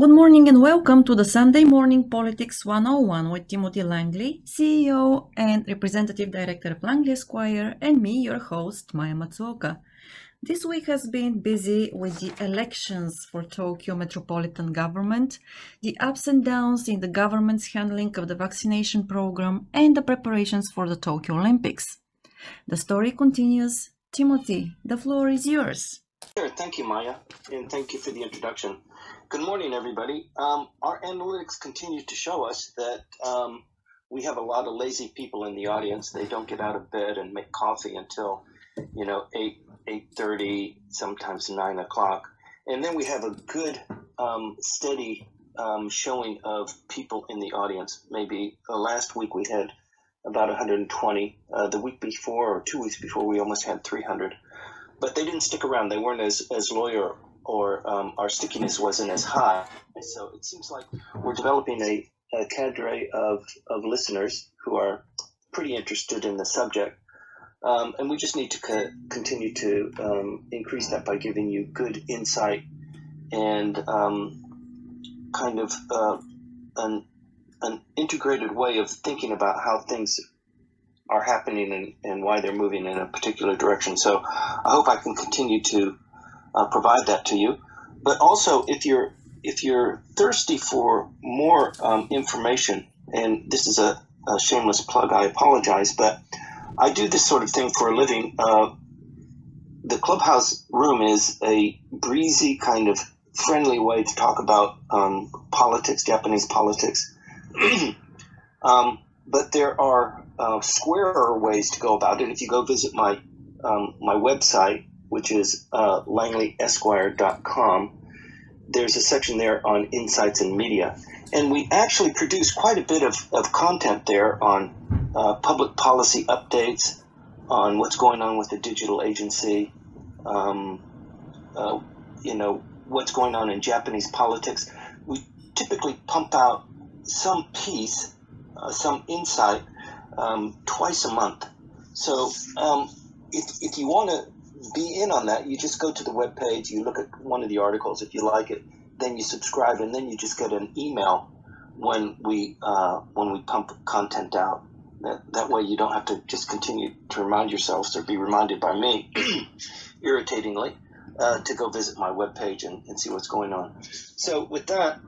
Good morning and welcome to the Sunday Morning Politics 101 with Timothy Langley, CEO and Representative Director of Langley Esquire, and me, your host, Maya Matsuoka. This week has been busy with the elections for Tokyo Metropolitan Government, the ups and downs in the government's handling of the vaccination program, and the preparations for the Tokyo Olympics. The story continues. Timothy, the floor is yours. Sure. Thank you, Maya, and thank you for the introduction. Good morning, everybody. Our analytics continue to show us that we have a lot of lazy people in the audience. They don't get out of bed and make coffee until, 8:30, sometimes 9 o'clock. And then we have a good, steady showing of people in the audience. Maybe last week we had about 120. The week before, or 2 weeks before, we almost had 300. But they didn't stick around. They weren't as loyal, or our stickiness wasn't as high. So it seems like we're developing a cadre of listeners who are pretty interested in the subject. And we just need to continue to increase that by giving you good insight and kind of an integrated way of thinking about how things are happening and why they're moving in a particular direction. So I hope I can continue to provide that to you. But also, if you're thirsty for more information, and this is a shameless plug, I apologize, but I do this sort of thing for a living. The Clubhouse room is a breezy, kind of friendly way to talk about politics, Japanese politics. But there are squarer ways to go about it. If you go visit my website, which is langleyesquire.com, there's a section there on insights and media. And we actually produce quite a bit of content there on public policy updates, on what's going on with the digital agency, what's going on in Japanese politics. We typically pump out some piece, some insight, twice a month. So if you want to be in on that, you just go to the webpage, you look at one of the articles. If you like it, then you subscribe, and then you just get an email when we pump content out. That way you don't have to just continue to remind yourselves or be reminded by me, irritatingly, to go visit my webpage and see what's going on. So with that,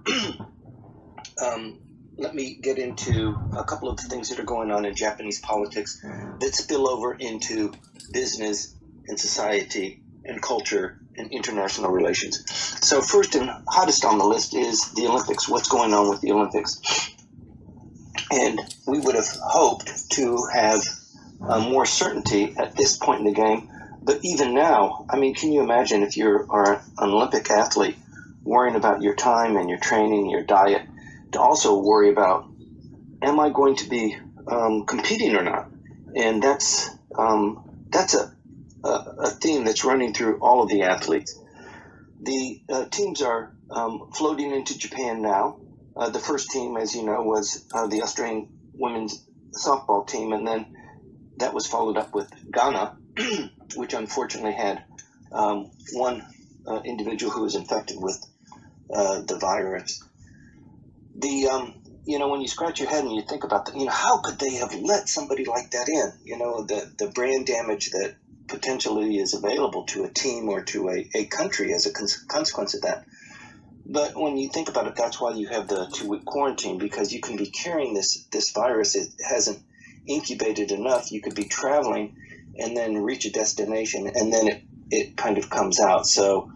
let me get into a couple of the things that are going on in Japanese politics that spill over into business and society and culture and international relations. So first and hottest on the list is the Olympics. What's going on with the Olympics? And we would have hoped to have more certainty at this point in the game. But even now, I mean, can you imagine if you are an Olympic athlete worrying about your time and your training, your diet, to also worry about, am I going to be competing or not? And that's a theme that's running through all of the athletes. The teams are floating into Japan now. The first team, as you know, was the Australian women's softball team, and then that was followed up with Ghana, which unfortunately had one individual who was infected with the virus. When you scratch your head and you think about that, how could they have let somebody like that in? The brand damage that potentially is available to a team or to a country as a consequence of that. But when you think about it, that's why you have the 2-week quarantine, because you can be carrying this virus. It hasn't incubated enough. You could be traveling and then reach a destination, and then it kind of comes out. So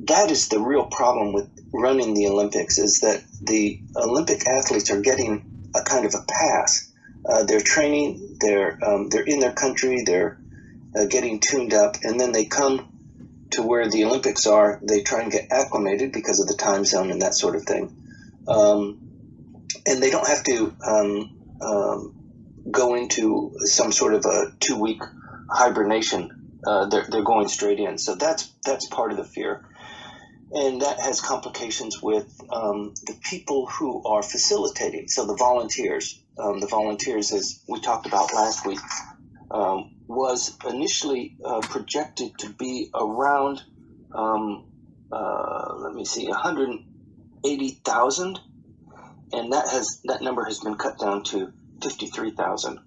that is the real problem with running the Olympics, is that the Olympic athletes are getting a kind of a pass. They're training, they're in their country, they're getting tuned up, and then they come to where the Olympics are. They try and get acclimated because of the time zone and that sort of thing. And they don't have to go into some sort of a 2-week hibernation. They're going straight in. So that's part of the fear. And that has complications with the people who are facilitating. So the volunteers, as we talked about last week, was initially projected to be around, 100 80,000, and that number has been cut down to 53,000.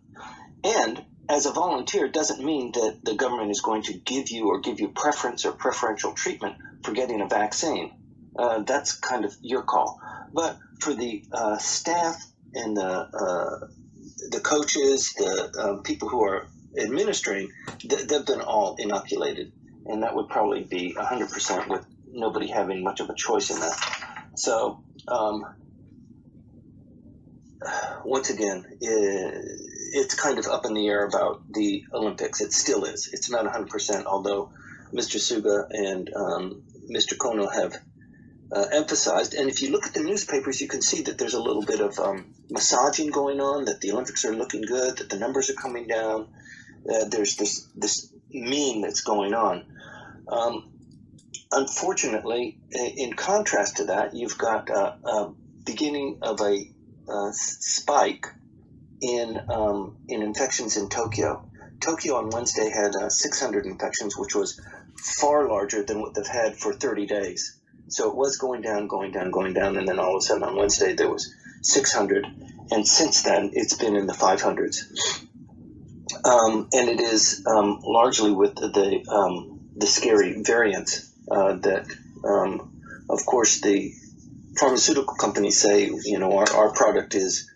And as a volunteer doesn't mean that the government is going to give you preference or preferential treatment for getting a vaccine. That's kind of your call. But for the staff and the coaches, the people who are administering, they've been all inoculated, and that would probably be 100% with nobody having much of a choice in that. So once again, it's kind of up in the air about the Olympics. It still is. It's not 100%, although Mr. Suga and Mr. Kono have emphasized. And if you look at the newspapers, you can see that there's a little bit of massaging going on, that the Olympics are looking good, that the numbers are coming down. There's this meme that's going on. Unfortunately, in contrast to that, you've got a beginning of a spike in infections in Tokyo. Tokyo on Wednesday had 600 infections, which was far larger than what they've had for 30 days. So it was going down, and then all of a sudden on Wednesday there was 600, and since then it's been in the 500s. And it is largely with the scary variants that, of course, the pharmaceutical companies say, our product is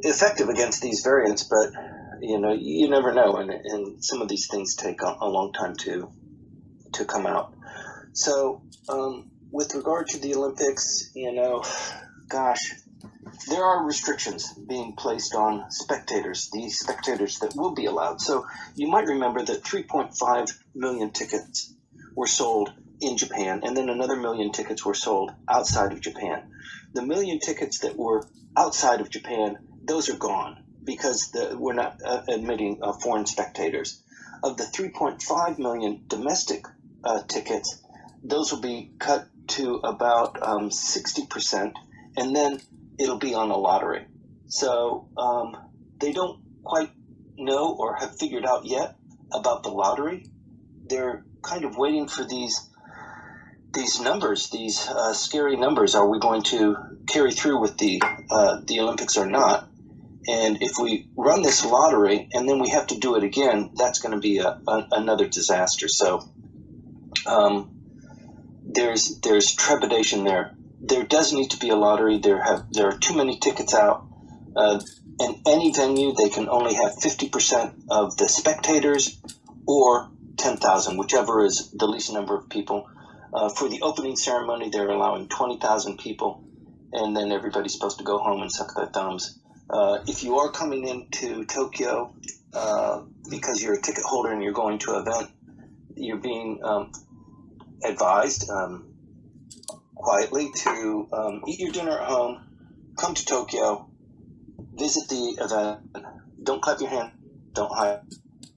effective against these variants, but you never know, and some of these things take a long time to come out. So with regard to the Olympics, gosh, there are restrictions being placed on spectators, the spectators that will be allowed. So you might remember that 3.5 million tickets were sold in Japan, and then another million tickets were sold outside of Japan. The million tickets that were outside of Japan, those are gone because we're not admitting foreign spectators. Of the 3.5 million domestic tickets, those will be cut to about 60%, and then it'll be on a lottery. So they don't quite know or have figured out yet about the lottery. They're kind of waiting for these numbers, these scary numbers. Are we going to carry through with the Olympics or not? And if we run this lottery and then we have to do it again, that's going to be another disaster. So there's trepidation there. There does need to be a lottery. There are too many tickets out. In any venue, they can only have 50% of the spectators or 10,000, whichever is the least number of people. For the opening ceremony, they're allowing 20,000 people, and then everybody's supposed to go home and suck their thumbs. If you are coming into Tokyo because you're a ticket holder and you're going to an event, you're being advised quietly to eat your dinner at home, come to Tokyo, visit the event, don't clap your hand, don't high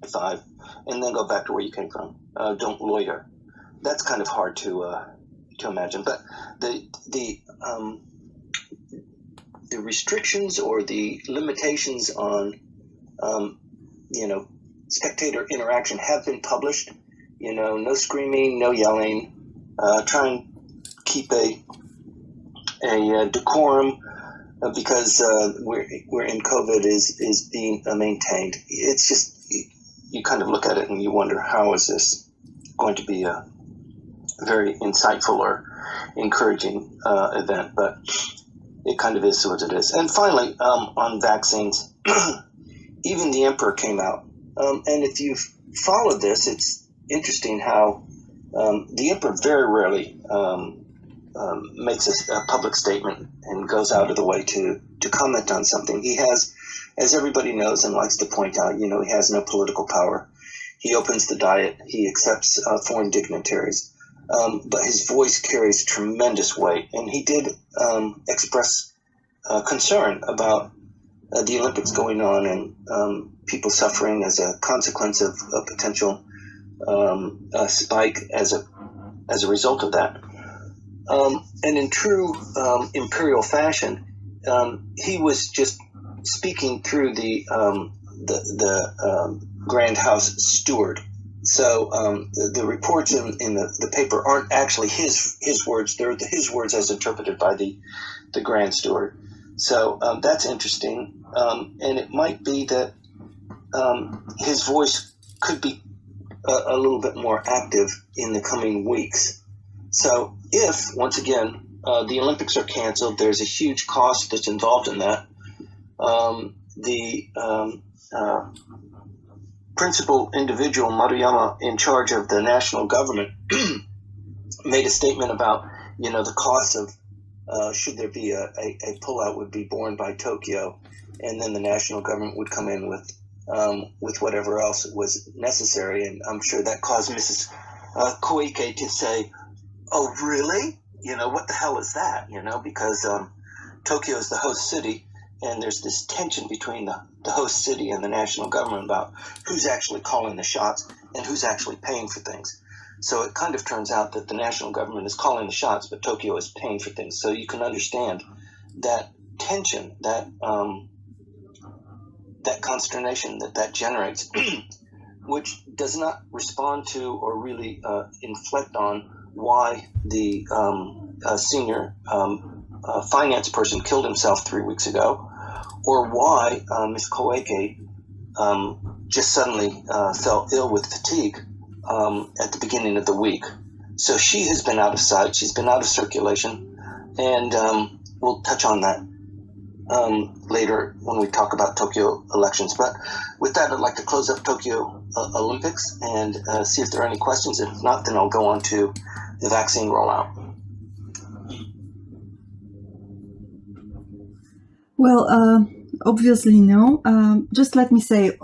five, and then go back to where you came from. Don't loiter. That's kind of hard to imagine, but the restrictions or the limitations on spectator interaction have been published. No screaming, no yelling. Try and keep a decorum because we're in COVID is being maintained. It's just you kind of look at it and you wonder, how is this going to be a very insightful or encouraging event? But it kind of is what it is. And finally, on vaccines, even the emperor came out. And if you've followed this, it's interesting how the emperor very rarely makes a public statement and goes out of the way to comment on something. He has, as everybody knows and likes to point out, he has no political power. He opens the Diet. He accepts foreign dignitaries. But his voice carries tremendous weight. And he did express concern about the Olympics going on and people suffering as a consequence of a potential spike as a result of that. And in true imperial fashion, he was just speaking through the Grand House steward, So the reports in the paper aren't actually his words. They're his words as interpreted by the Grand Steward. So that's interesting. And it might be that his voice could be a little bit more active in the coming weeks. So if, once again, the Olympics are canceled, there's a huge cost that's involved in that. The principal individual, Maruyama, in charge of the national government, made a statement about, the cost of should there be a pullout would be borne by Tokyo, and then the national government would come in with whatever else was necessary. And I'm sure that caused Mrs. Koike to say, "Oh, really? What the hell is that?" Because Tokyo is the host city, and there's this tension between the host city and the national government about who's actually calling the shots and who's actually paying for things. So it kind of turns out that the national government is calling the shots, but Tokyo is paying for things. So you can understand that tension, that consternation that generates, which does not respond to or really inflect on why the senior finance person killed himself 3 weeks ago, or why Ms. Koike just suddenly fell ill with fatigue at the beginning of the week. So she has been out of sight, she's been out of circulation, and we'll touch on that later when we talk about Tokyo elections. But with that, I'd like to close up Tokyo Olympics and see if there are any questions. If not, then I'll go on to the vaccine rollout. Well, obviously no. Just let me say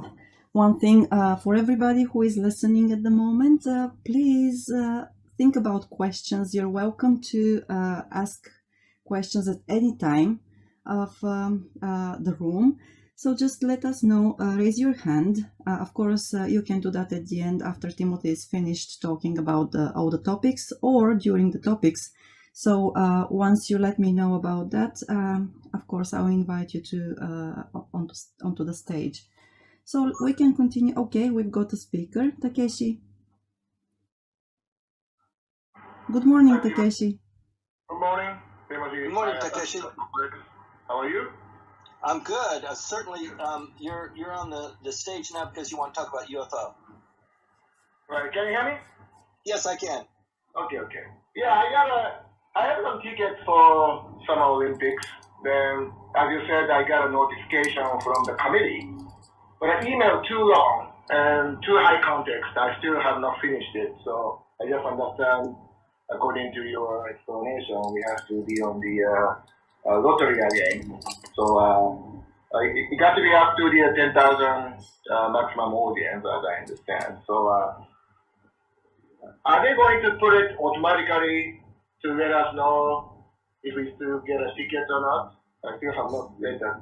one thing for everybody who is listening at the moment. Please think about questions. You're welcome to ask questions at any time of the room. So just let us know, raise your hand. Of course, you can do that at the end after Timothy is finished talking about all the topics, or during the topics. So once you let me know about that, of course, I'll invite you to onto the stage. So we can continue. Okay, we've got a speaker, Takeshi. Good morning, Takeshi. Good morning, Timothy. Good morning, Takeshi. How are you? I'm good. Certainly, you're on the stage now because you want to talk about UFO. Right. Can you hear me? Yes, I can. Okay. Yeah, I have some tickets for Summer Olympics. Then, as you said, I got a notification from the committee, but I emailed too long and too high context. I still have not finished it. So I just understand, according to your explanation, we have to be on the lottery again. So it got to be up to the 10,000 maximum audience, as I understand. So are they going to put it automatically to let us know if we still get a ticket or not? I still have not read that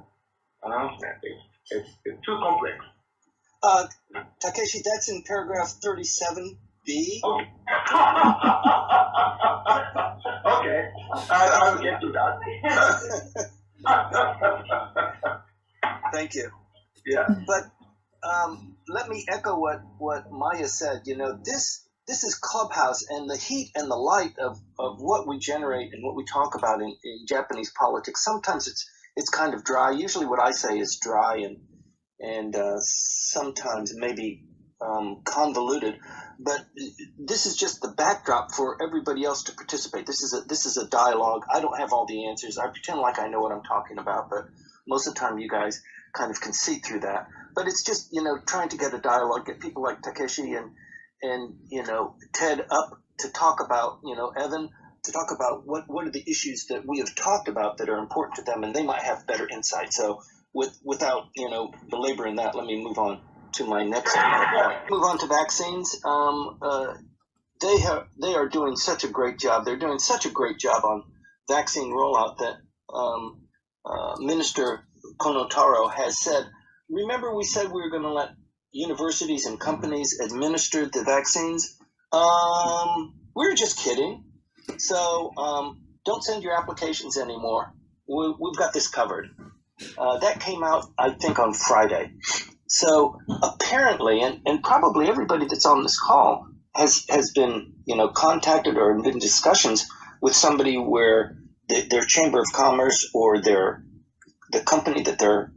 announcement. It's too complex. Takeshi, that's in paragraph 37B. Okay. Okay, I'll get to that. Thank you. Yeah. But let me echo what Maya said. This is Clubhouse, and the heat and the light of what we generate and what we talk about in Japanese politics. Sometimes it's kind of dry. Usually what I say is dry and sometimes maybe convoluted. But this is just the backdrop for everybody else to participate. This is a dialogue. I don't have all the answers. I pretend like I know what I'm talking about, but most of the time you guys kind of can see through that. But it's just, trying to get a dialogue, get people like Takeshi and Ted up to talk about, Evan, to talk about what are the issues that we have talked about that are important to them, and they might have better insight. So without, belaboring that, let me move on to my next point. Move on to vaccines. They are doing such a great job. They're doing such a great job on vaccine rollout that Minister Konotaro has said, remember we said we were going to let universities and companies administer the vaccines? We're just kidding. So don't send your applications anymore. We've got this covered. That came out, I think, on Friday. So apparently, and probably everybody that's on this call has been, contacted or been discussions with somebody where their chamber of commerce or the company that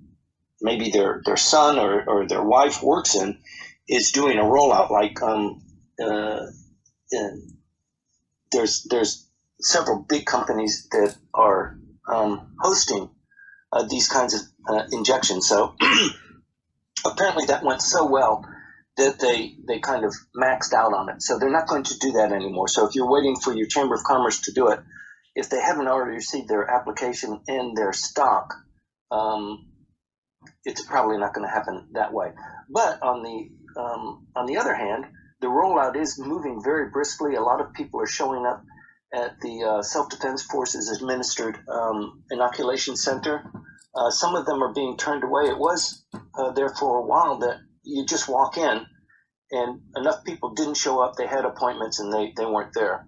maybe their son or their wife works in is doing a rollout. Like there's several big companies that are hosting these kinds of injections. So apparently that went so well that they kind of maxed out on it. So they're not going to do that anymore. So if you're waiting for your Chamber of Commerce to do it, if they haven't already received their application and their stock, it's probably not going to happen that way. But on the other hand, the rollout is moving very briskly. A lot of people are showing up at the Self-Defense Forces administered inoculation center. Some of them are being turned away. It was there for a while that you just walk in and enough people didn't show up. They had appointments and they weren't there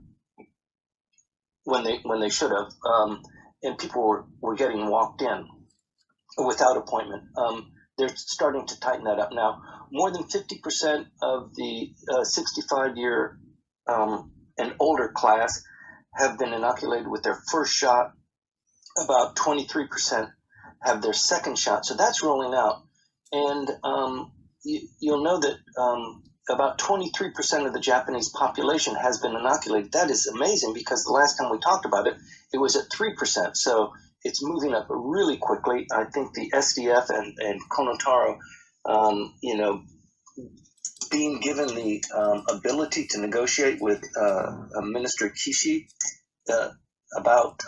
when they should have. And people were getting walked in without appointment. They're starting to tighten that up now. More than 50% of the 65-year and older class have been inoculated with their first shot. About 23% have their second shot. So that's rolling out. And you'll know that about 23% of the Japanese population has been inoculated. That is amazing because the last time we talked about it, it was at 3%. So it's moving up really quickly. I think the SDF and Konotaro, being given the ability to negotiate with Minister Kishi about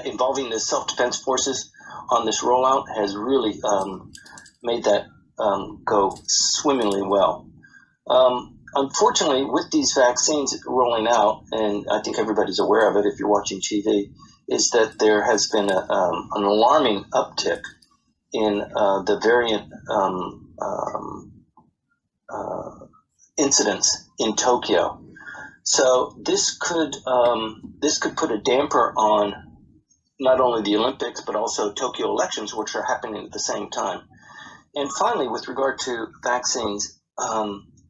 involving the self-defense forces on this rollout has really made that go swimmingly well. Unfortunately, with these vaccines rolling out, and I think everybody's aware of it if you're watching TV, is that there has been an alarming uptick in the variant incidents in Tokyo. So this could put a damper on not only the Olympics but also Tokyo elections, which are happening at the same time. And finally, with regard to vaccines,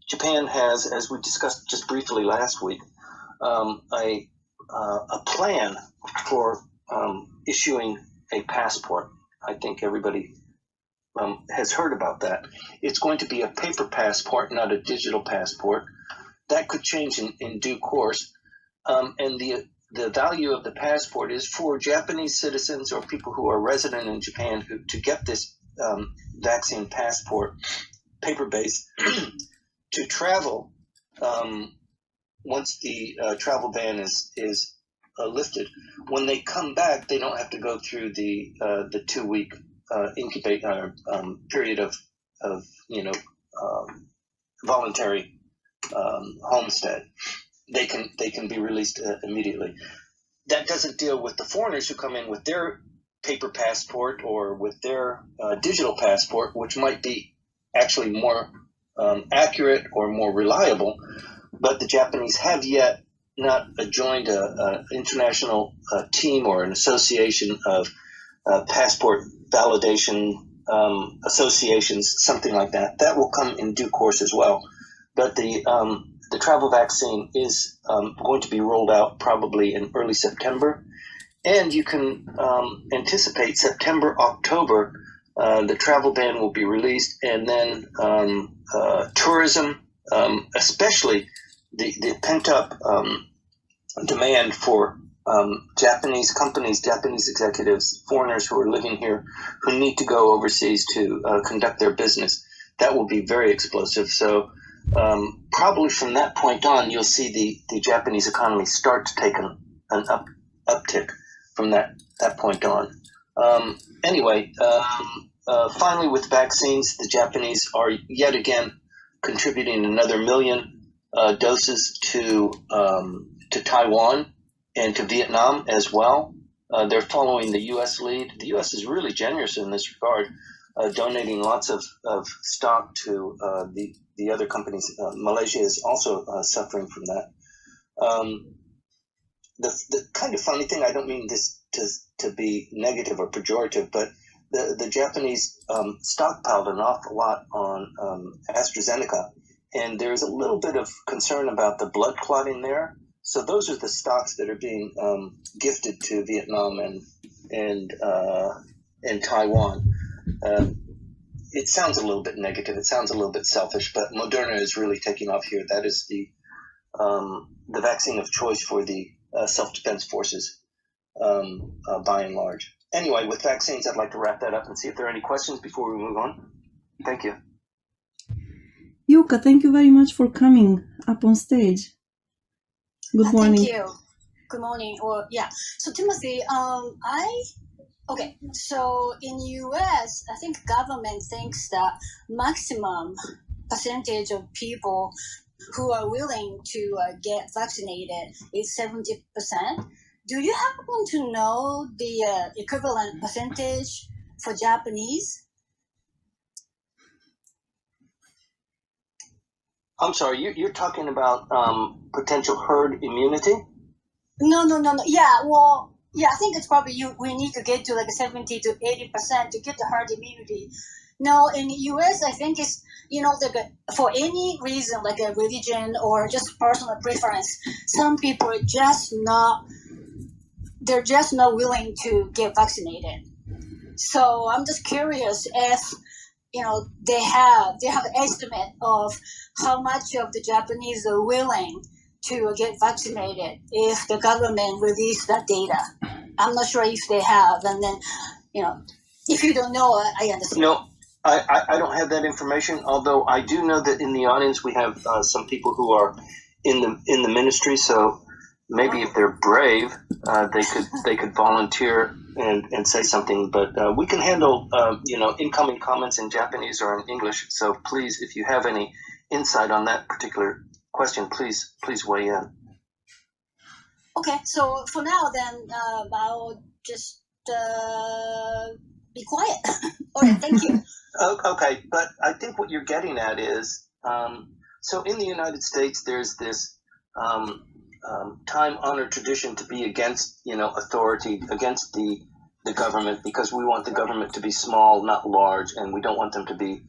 Japan has, as we discussed just briefly last week, a plan for issuing a passport. I think everybody has heard about that. It's going to be a paper passport, not a digital passport. That could change in due course. And the value of the passport is for Japanese citizens or people who are resident in Japan to get this vaccine passport, paper-based, to travel once the travel ban is lifted. When they come back, they don't have to go through the 2-week incubate period of voluntary homestead. They can be released immediately. That doesn't deal with the foreigners who come in with their paper passport or with their digital passport, which might be actually more accurate or more reliable. But the Japanese have yet not joined an international team or an association of passport validation associations, something like that. That will come in due course as well. But the travel vaccine is going to be rolled out probably in early September. And you can anticipate September, October, the travel ban will be released. And then tourism, especially the pent-up demand for Japanese companies, Japanese executives, foreigners who are living here, who need to go overseas to conduct their business. That will be very explosive. So probably from that point on, you'll see the Japanese economy start to take an uptick from that point on. Anyway, finally with vaccines, the Japanese are yet again contributing another 1 million doses to Taiwan and to Vietnam as well. They're following the U.S. lead. The U.S. is really generous in this regard, donating lots of stock to the other companies. Malaysia is also suffering from that. The kind of funny thing, I don't mean this to be negative or pejorative, but the Japanese stockpiled an awful lot on AstraZeneca, and there's a little bit of concern about the blood clotting there. So those are the stocks that are being gifted to Vietnam and Taiwan. It sounds a little bit negative. It sounds a little bit selfish, but Moderna is really taking off here. That is the vaccine of choice for the self-defense forces, by and large. Anyway, with vaccines, I'd like to wrap that up and see if there are any questions before we move on. Thank you. Yuka, thank you very much for coming up on stage. Good morning. Thank you. Good morning. So Timothy, okay. So in U.S., I think government thinks that maximum percentage of people who are willing to get vaccinated is 70%. Do you happen to know the equivalent percentage for Japanese? I'm sorry, you're talking about potential herd immunity? No. Yeah, well, I think it's probably we need to get to like 70 to 80% to get the herd immunity. No, in the U.S., I think it's, for any reason, like a religion or just personal preference, some people are they're just not willing to get vaccinated. So I'm just curious if, they have an estimate of how much of the Japanese are willing to get vaccinated if the government release that data. I'm not sure if they have, and then, if you don't know, I understand. No, I don't have that information, although I do know that in the audience we have some people who are in the ministry, so maybe if they're brave, they could volunteer and say something. But we can handle incoming comments in Japanese or in English. So please, if you have any insight on that particular question, please weigh in. Okay, so for now, then I'll just be quiet. Okay, thank you. Okay, but I think what you're getting at is, so in the United States, there's this time-honored tradition to be against, authority, against the government, because we want the government to be small, not large, and we don't want them to be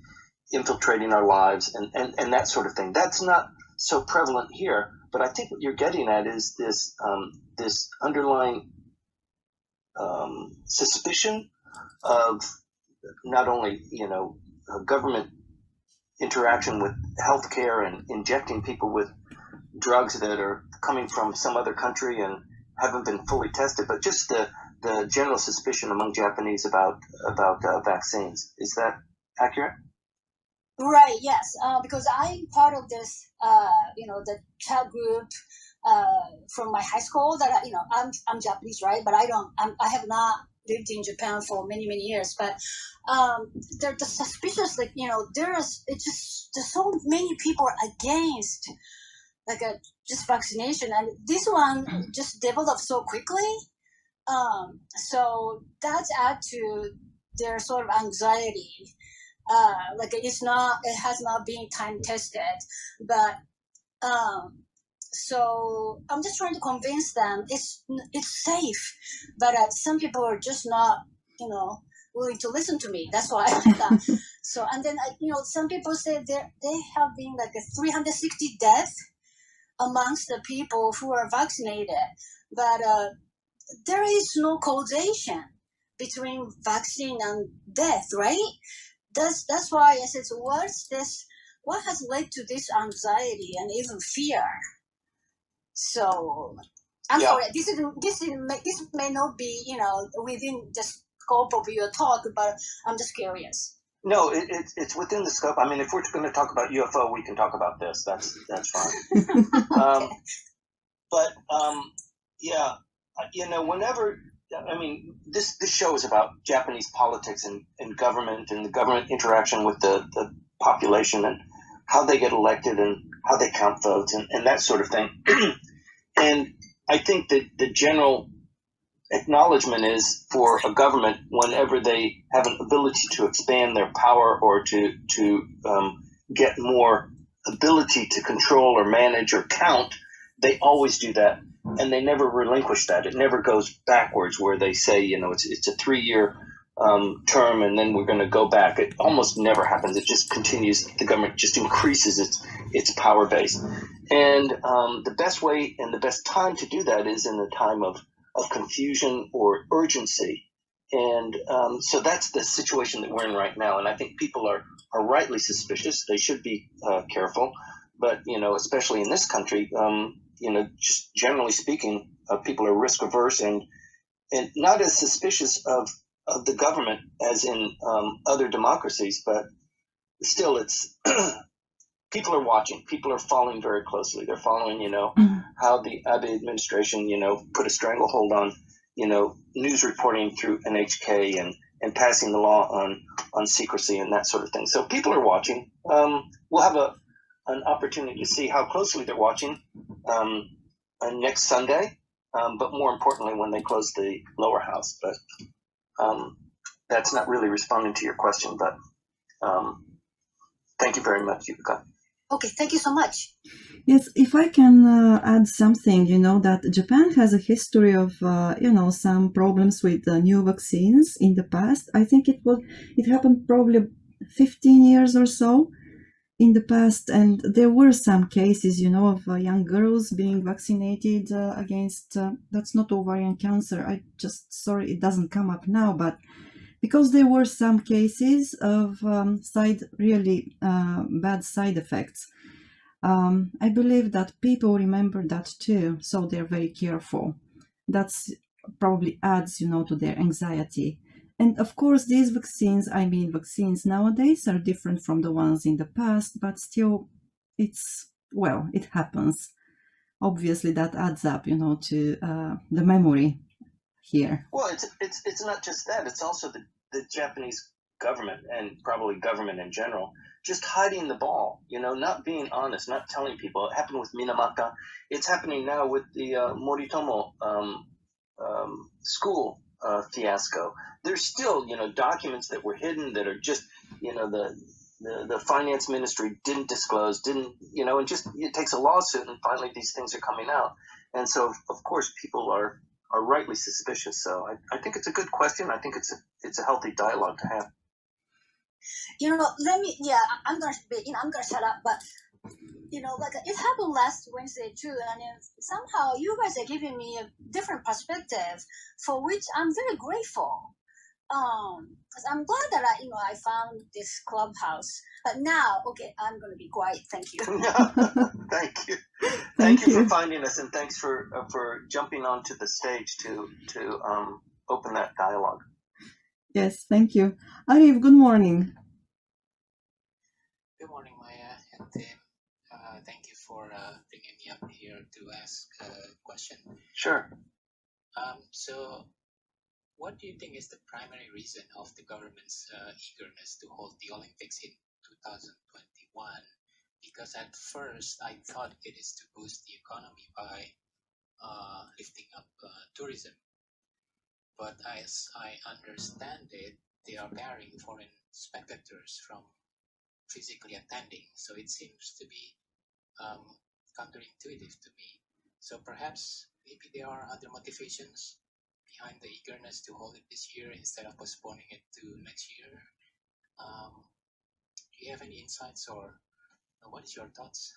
infiltrating our lives and that sort of thing. That's not so prevalent here, but I think what you're getting at is this underlying suspicion of not only government interaction with healthcare and injecting people with drugs that are coming from some other country and haven't been fully tested, but just the general suspicion among Japanese about vaccines. Is that accurate? Right. Yes. Because I'm part of this, the chat group from my high school. That I'm Japanese, right? But I have not lived in Japan for many years. But they're the suspicious, there's so many people against just vaccination, and this one just developed so quickly. So that's add to their sort of anxiety. It has not been time tested, but so I'm just trying to convince them it's safe, but some people are just not willing to listen to me. That's why. So, and then some people say they have been a 360 deaths amongst the people who are vaccinated, but there is no causation between vaccine and death, right? That's why I said, so what's this? What has led to this anxiety and even fear? So I'm sorry. This may not be within the scope of your talk, but I'm just curious. No, it's within the scope. I mean, if we're going to talk about UFO, we can talk about this. That's fine. Okay. But whenever, I mean, this show is about Japanese politics and government and the government interaction with the population and how they get elected and how they count votes and that sort of thing. And I think that the general acknowledgement is for a government, whenever they have an ability to expand their power or to get more ability to control or manage or count, they always do that. And they never relinquish that. It never goes backwards where they say, it's a 3-year term, and then we're going to go back. It almost never happens. It just continues. The government just increases its power base. And the best way and the best time to do that is in the time of confusion or urgency. And so that's the situation that we're in right now. And I think people are rightly suspicious. They should be careful. But, especially in this country, just generally speaking, people are risk averse and not as suspicious of the government as in other democracies. But still, it's people are watching. People are following very closely. They're following, how the Abe administration, put a stranglehold on, news reporting through NHK and passing the law on secrecy and that sort of thing. So people are watching. We'll have an opportunity to see how closely they're watching next Sunday, but more importantly, when they close the lower house. But that's not really responding to your question, but thank you very much, Yuka. Okay, thank you so much. Yes, if I can add something, that Japan has a history of, some problems with new vaccines in the past. I think it happened probably 15 years or so in the past, and there were some cases, of young girls being vaccinated against, that's not ovarian cancer. Sorry, it doesn't come up now, but because there were some cases of really bad side effects. I believe that people remember that too, so they're very careful. That's probably adds, to their anxiety. And of course, these vaccines nowadays are different from the ones in the past, but still, it happens. Obviously, that adds up, to the memory here. Well, it's not just that. It's also the Japanese government and probably government in general just hiding the ball, not being honest, not telling people. It happened with Minamata. It's happening now with the Moritomo school fiasco. There's still, documents that were hidden that are just, the finance ministry didn't disclose, and just it takes a lawsuit and finally these things are coming out. And so, of course, people are rightly suspicious. So I think it's a good question. I think it's a healthy dialogue to have. I'm gonna shut up, but it happened last Wednesday too, and somehow you guys are giving me a different perspective, for which I'm very grateful. Because I'm glad that I found this clubhouse. But now, okay, I'm gonna be quiet. Thank you. Thank you. Thank you for finding us, and thanks for jumping onto the stage to open that dialogue. Yes, thank you. Arif, good morning. Good morning, Maya and Tim. Thank you for bringing me up here to ask a question. Sure. So, what do you think is the primary reason of the government's eagerness to hold the Olympics in 2021? Because at first I thought it is to boost the economy by lifting up tourism. But as I understand it, they are barring foreign spectators from physically attending. So it seems to be counterintuitive to me. So perhaps maybe there are other motivations behind the eagerness to hold it this year instead of postponing it to next year. Do you have any insights, or what is your thoughts,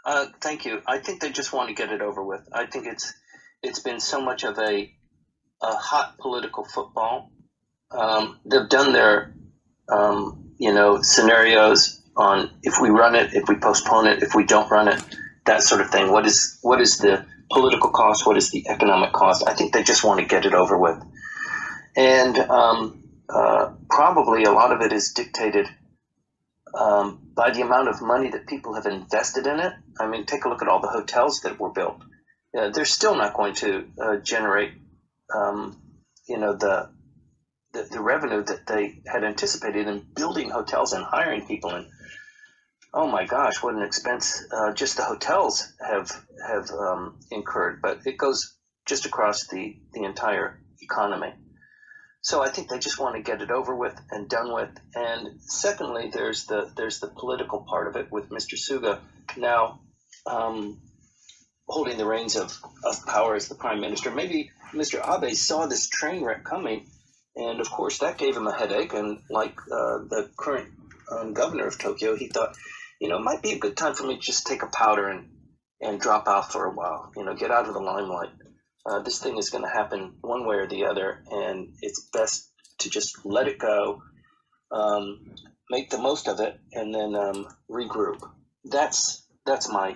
Tim? Thank you. I think they just want to get it over with. I think it's been so much of a hot political football. They've done their scenarios on if we run it, if we postpone it, if we don't run it, that sort of thing. What is the political cost? What is the economic cost? I think they just want to get it over with. And probably a lot of it is dictated by the amount of money that people have invested in it. I mean, take a look at all the hotels that were built. They're still not going to generate, the revenue that they had anticipated in building hotels and hiring people. And oh my gosh, what an expense just the hotels have incurred. But it goes just across the entire economy. So I think they just want to get it over with and done with. And secondly, there's the political part of it with Mr. Suga now holding the reins of power as the prime minister. Maybe Mr. Abe saw this train wreck coming And of course, that gave him a headache. And like the current governor of Tokyo, he thought, it might be a good time for me to just take a powder and drop out for a while, get out of the limelight. This thing is going to happen one way or the other, and it's best to just let it go, make the most of it, and then regroup. That's my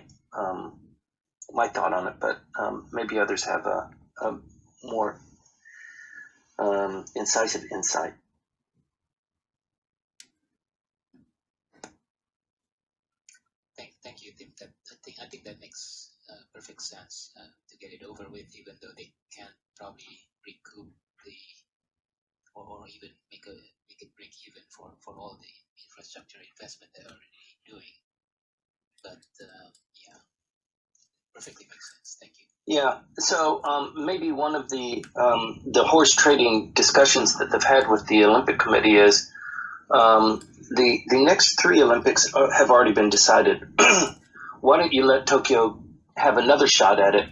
my thought on it, but maybe others have a more incisive insight. Thank you, Tim. I think that makes perfect sense to get it over with, even though they can't probably recoup or even make it break even for all the infrastructure investment they're already doing. But yeah, perfectly makes sense. Thank you. Yeah. So maybe one of the horse trading discussions that they've had with the Olympic Committee is the next 3 Olympics have already been decided. Why don't you let Tokyo have another shot at it,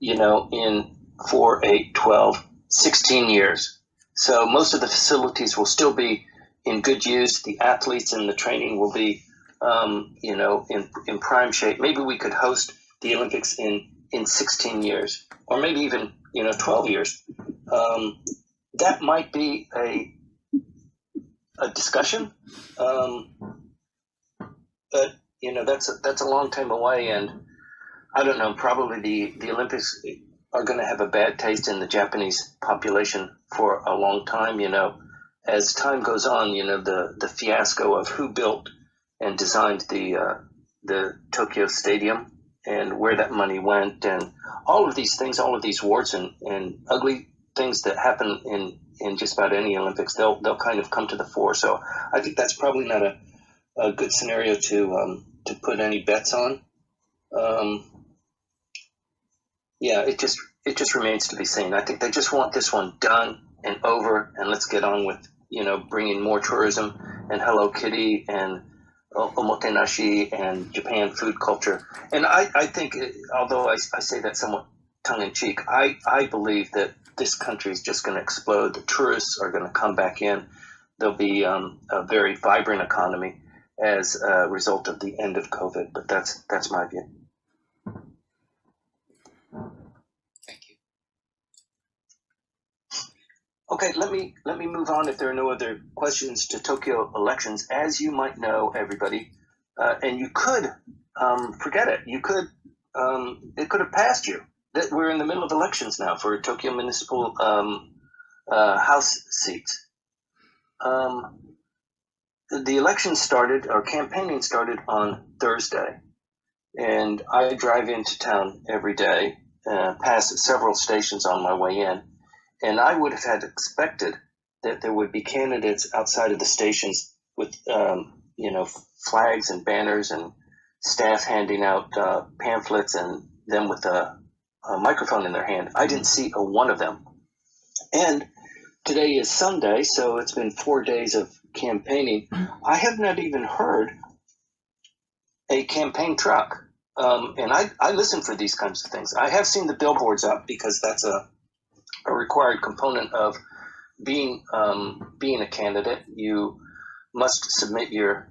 in 4, 8, 12, 16 years? So most of the facilities will still be in good use. The athletes and the training will be, in prime shape. Maybe we could host the Olympics in 16 years, or maybe even, 12 years. That might be a discussion. But, that's a long time away, and I don't know, probably the Olympics are going to have a bad taste in the Japanese population for a long time. As time goes on, the fiasco of who built and designed the Tokyo Stadium and where that money went, and all of these things, all of these warts and ugly things that happen in just about any Olympics, they'll kind of come to the fore. So I think that's probably not a good scenario to put any bets on. Yeah, it just remains to be seen. I think they just want this one done and over, and let's get on with bringing more tourism and Hello Kitty and omotenashi and Japan food culture. And I think, although I say that somewhat tongue-in-cheek, I believe that this country is just going to explode. The tourists are going to come back in. There'll be a very vibrant economy as a result of the end of COVID. But that's my view. Thank you. Okay, let me move on if there are no other questions to Tokyo elections. As you might know, everybody, and you could forget it. You could it could have passed you. That we're in the middle of elections now for Tokyo municipal house seats. The election started, or campaigning started on Thursday, and I drive into town every day, past several stations on my way in. And I would have had expected that there would be candidates outside of the stations with, flags and banners and staff handing out pamphlets and them with a microphone in their hand. I didn't see a one of them. And today is Sunday, so it's been 4 days of campaigning. I have not even heard a campaign truck. And I listen for these kinds of things. I have seen the billboards up because that's a required component of being a candidate. You must submit your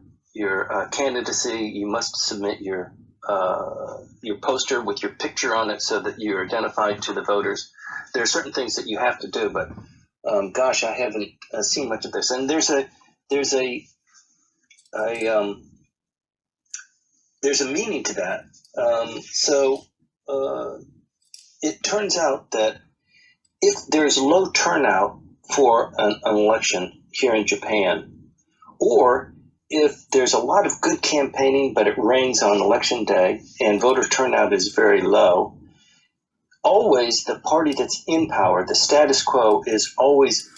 candidacy. You must submit your poster with your picture on it so that you're identified to the voters. There are certain things that you have to do, but gosh, I haven't seen much of this. And there's a meaning to that. So it turns out that if there's low turnout for an election here in Japan, or if there's a lot of good campaigning but it rains on election day and voter turnout is very low, always the party that's in power, the status quo, is always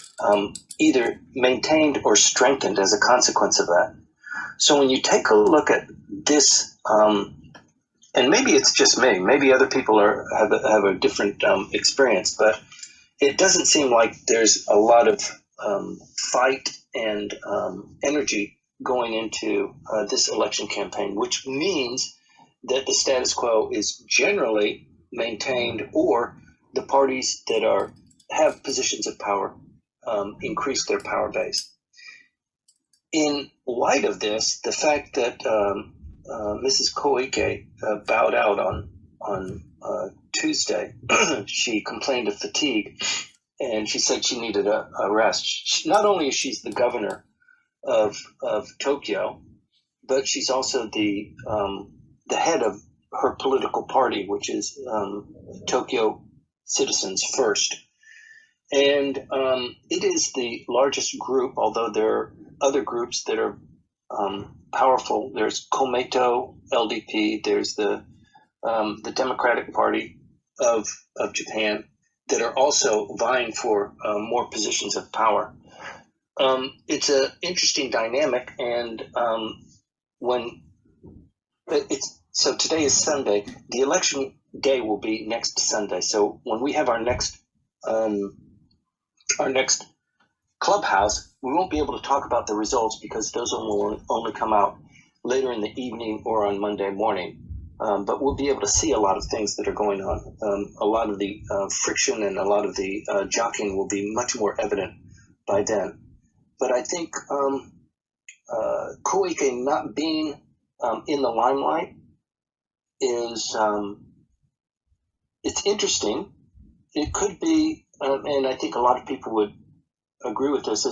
either maintained or strengthened as a consequence of that. So when you take a look at this, and maybe it's just me, maybe other people have a different experience, but it doesn't seem like there's a lot of fight and energy going into this election campaign, which means that the status quo is generally maintained, or the parties that have positions of power increase their power base. In light of this, the fact that Mrs. Koike bowed out on Tuesday, she complained of fatigue, and she said she needed a rest. Not only is she the governor of Tokyo, but she's also the head of her political party, which is Tokyo Citizens First. And it is the largest group, although there are other groups that are powerful. There's Komeito LDP, there's the Democratic Party of Japan that are also vying for more positions of power. It's an interesting dynamic, and so today is Sunday. The election day will be next Sunday. So when we have our next clubhouse, we won't be able to talk about the results because those will only come out later in the evening or on Monday morning. But we'll be able to see a lot of things that are going on. A lot of the friction and a lot of the jockeying will be much more evident by then. But I think Koike not being in the limelight is it's interesting. It could be, and I think a lot of people would agree with this.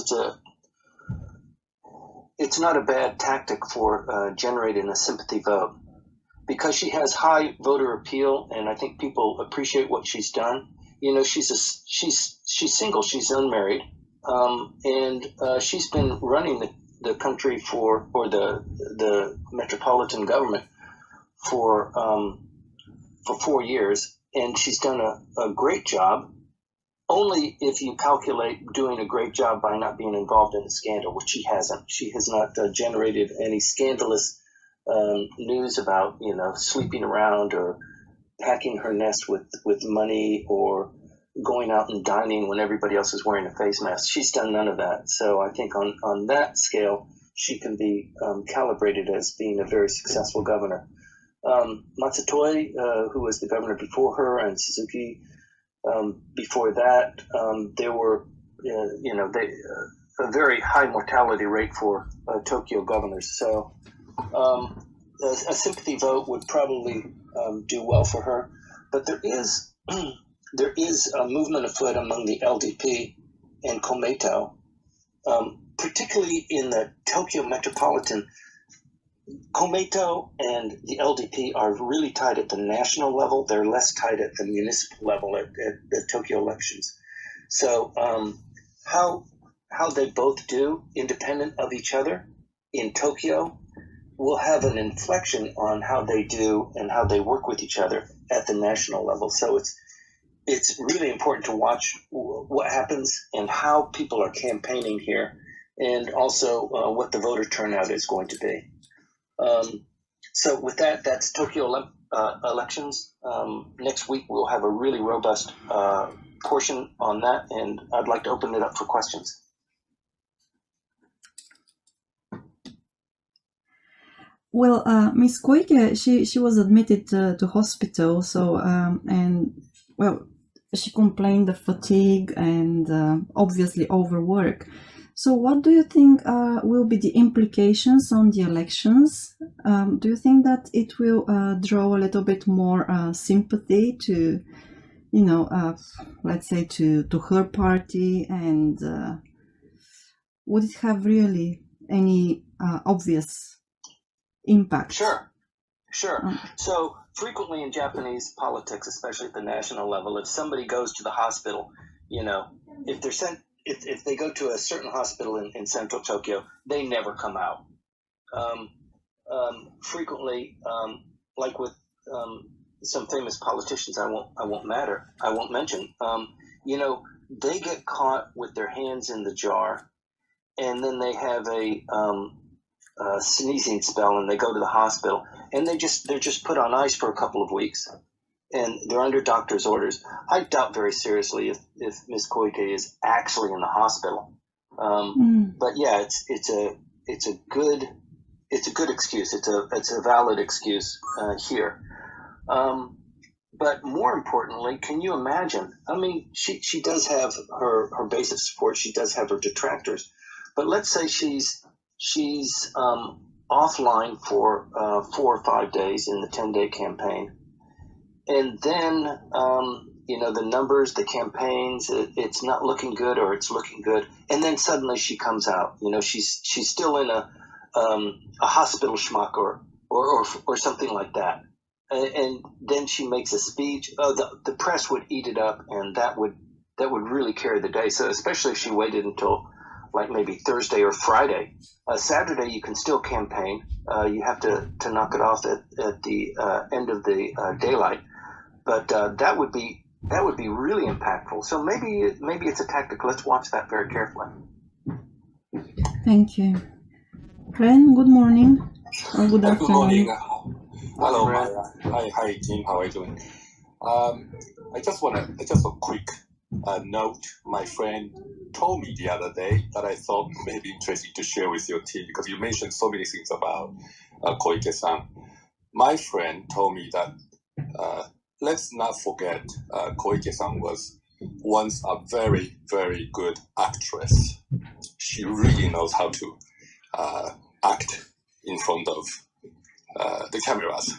It's not a bad tactic for generating a sympathy vote, because she has high voter appeal, and I think people appreciate what she's done. You know, she's single, she's unmarried, and she's been running the country or the metropolitan government for 4 years, and she's done a great job. Only if you calculate doing a great job by not being involved in a scandal, which she hasn't. She has not generated any scandalous news about, you know, sleeping around or packing her nest with money or going out and dining when everybody else is wearing a face mask. She's done none of that. So I think on that scale, she can be calibrated as being a very successful governor. Matsutoi, who was the governor before her, and Suzuki before that, there were, a very high mortality rate for Tokyo governors. So a sympathy vote would probably do well for her. But there is a movement afoot among the LDP and Komeito, particularly in the Tokyo Metropolitan. Komeito and the LDP are really tied at the national level. They're less tied at the municipal level at the Tokyo elections. So how they both do, independent of each other in Tokyo, will have an inflection on how they do and how they work with each other at the national level. So it's really important to watch what happens and how people are campaigning here, and also what the voter turnout is going to be. So with that, that's Tokyo elections. Next week, we'll have a really robust portion on that, and I'd like to open it up for questions. Well, Miss Koike, she was admitted to hospital, so and well, she complained of fatigue and obviously overwork. So what do you think will be the implications on the elections? Do you think that it will draw a little bit more sympathy to, let's say to her party, and would it have really any obvious impact? Sure. So frequently in Japanese politics, especially at the national level, if somebody goes to the hospital, if they're sent, if they go to a certain hospital in central Tokyo, they never come out. Frequently, like with some famous politicians, I won't mention. They get caught with their hands in the jar, and then they have a sneezing spell, and they go to the hospital, and they're just put on ice for a couple of weeks, and they're under doctor's orders. I doubt very seriously if Ms. Koike is actually in the hospital. But yeah, it's a good excuse. It's a valid excuse here. But more importantly, can you imagine? I mean, she does have her base of support. She does have her detractors. But let's say she's offline for 4 or 5 days in the 10-day campaign, and then the numbers, the campaigns, it's not looking good, or it's looking good, and then suddenly she comes out. She's still in a hospital schmuck or something like that, and then she makes a speech. The press would eat it up, and that would really carry the day. So especially if she waited until like maybe Thursday or Friday. Saturday you can still campaign. You have to knock it off at the end of the daylight. But that would be really impactful. So maybe it's a tactic. Let's watch that very carefully. Thank you. Ren, good morning or good afternoon. Good morning. Hello, Maya. Hi, Tim. How are you doing? Just a quick note. My friend told me the other day that I thought may be interesting to share with your team, because you mentioned so many things about Koike-san. My friend told me that let's not forget Koike-san was once a very, very good actress. She really knows how to act in front of the cameras.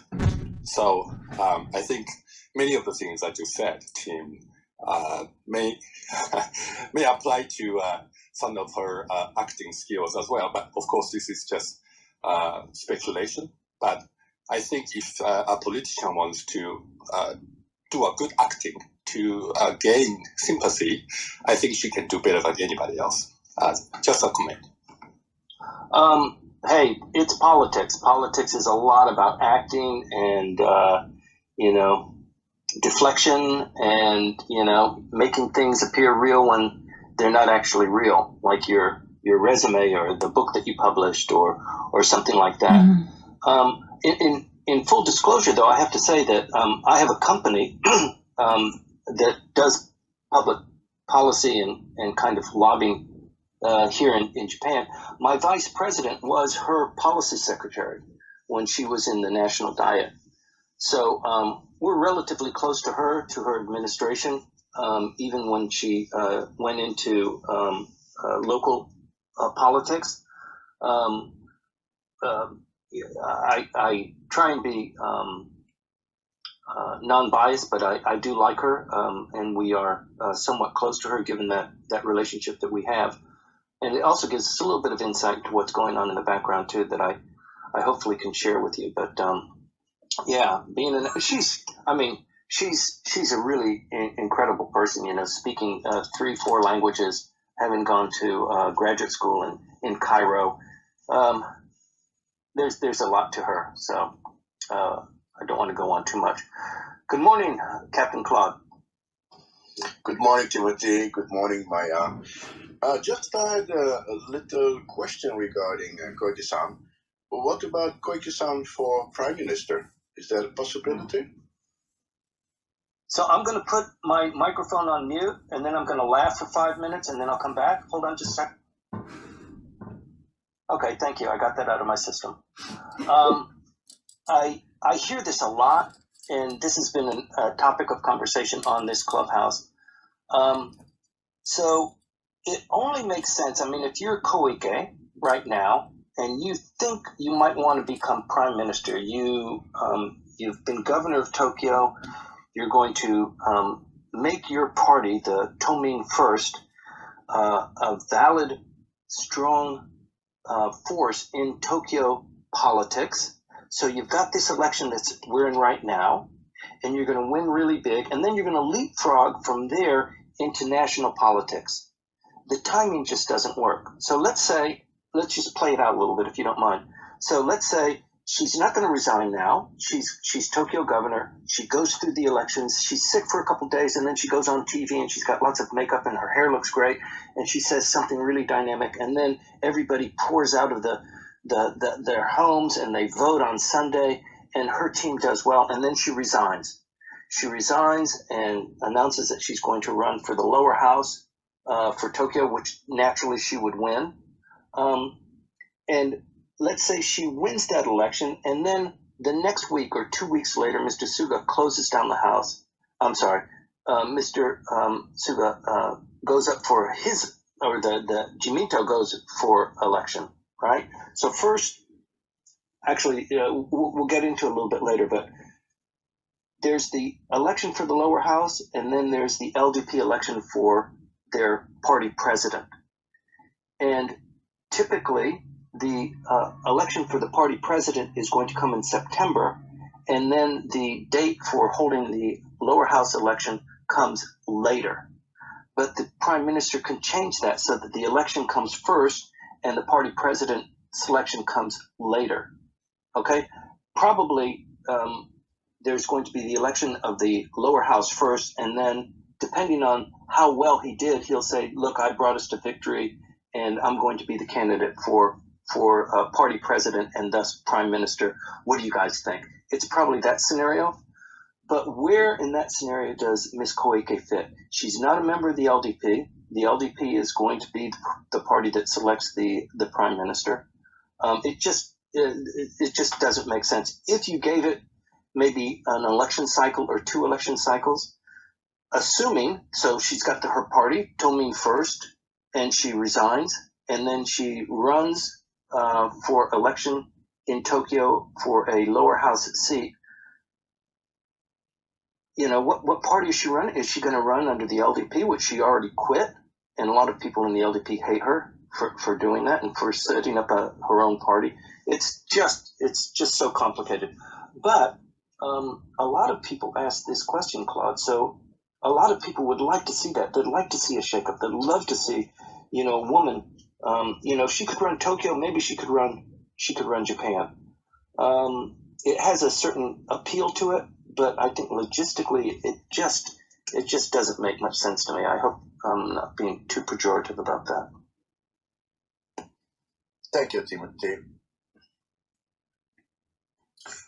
So I think many of the things that you said, Tim, may apply to some of her acting skills as well. But of course, this is just speculation. But I think if a politician wants to do a good acting to gain sympathy, I think she can do better than anybody else. Just a comment. Hey, it's politics. Politics is a lot about acting and deflection and making things appear real when they're not actually real, like your resume or the book that you published or something like that. Mm-hmm. In full disclosure, though, I have to say that I have a company that does public policy and kind of lobbying here in Japan. My vice president was her policy secretary when she was in the National Diet. So we're relatively close to her administration, even when she went into local politics. I try and be non-biased, but I do like her, and we are somewhat close to her given that relationship that we have. And it also gives us a little bit of insight to what's going on in the background too, that I hopefully can share with you. But yeah, she's a really incredible person. Speaking 3-4 languages, having gone to graduate school in Cairo. There's a lot to her. So I don't want to go on too much. Good morning, Captain Claude. Good morning, Timothy. Good morning, Maya. Just had a little question regarding Koike-san. What about Koike-san for Prime Minister? Is that a possibility? So I'm going to put my microphone on mute, and then I'm going to laugh for 5 minutes, and then I'll come back. Hold on just a sec. Okay, thank you. I got that out of my system. I hear this a lot, and this has been a topic of conversation on this clubhouse. So it only makes sense. I mean, if you're Koike right now and you think you might want to become prime minister, you've been governor of Tokyo, you're going to make your party, the Tomin First, a valid, strong force in Tokyo politics. So you've got this election that we're in right now, and you're going to win really big, and then you're going to leapfrog from there into national politics. The timing just doesn't work. So let's just play it out a little bit if you don't mind. So let's say she's not going to resign now. She's Tokyo governor. She goes through the elections. She's sick for a couple of days, and then she goes on TV, and she's got lots of makeup, and her hair looks great, and she says something really dynamic, and then everybody pours out of their homes, and they vote on Sunday, and her team does well, and then she resigns. She resigns and announces that she's going to run for the lower house for Tokyo, which naturally she would win. And let's say she wins that election, and then the next week or 2 weeks later, Mr. Suga closes down the house. I'm sorry, Mr. Suga goes up for his, or the Jimito goes for election, right? So first, actually, we'll get into it a little bit later, but there's the election for the lower house, and then there's the LDP election for their party president. And typically, the election for the party president is going to come in September, and then the date for holding the lower house election comes later. But the prime minister can change that so that the election comes first and the party president selection comes later. Okay? Probably there's going to be the election of the lower house first, and then depending on how well he did, he'll say, look, I brought us to victory, and I'm going to be the candidate for party president and thus prime minister. What do you guys think? It's probably that scenario. But where in that scenario does Ms. Koike fit? She's not a member of the LDP. The LDP is going to be the party that selects the prime minister. It just doesn't make sense. If you gave it maybe an election cycle or 2 election cycles, assuming, so she's got her party, Tomin first, and she resigns, and then she runs for election in Tokyo for a lower house seat. You know, what party is she running? Is she going to run under the LDP, which she already quit? And a lot of people in the LDP hate her for doing that and for setting up her own party. It's just so complicated. But a lot of people ask this question, Claude. So a lot of people would like to see that. They'd like to see a shakeup. They'd love to see, you know, a woman. You know, if she could run Tokyo, maybe she could run Japan. It has a certain appeal to it, but I think logistically it just doesn't make much sense to me. I hope I'm not being too pejorative about that. Thank you, Timothy.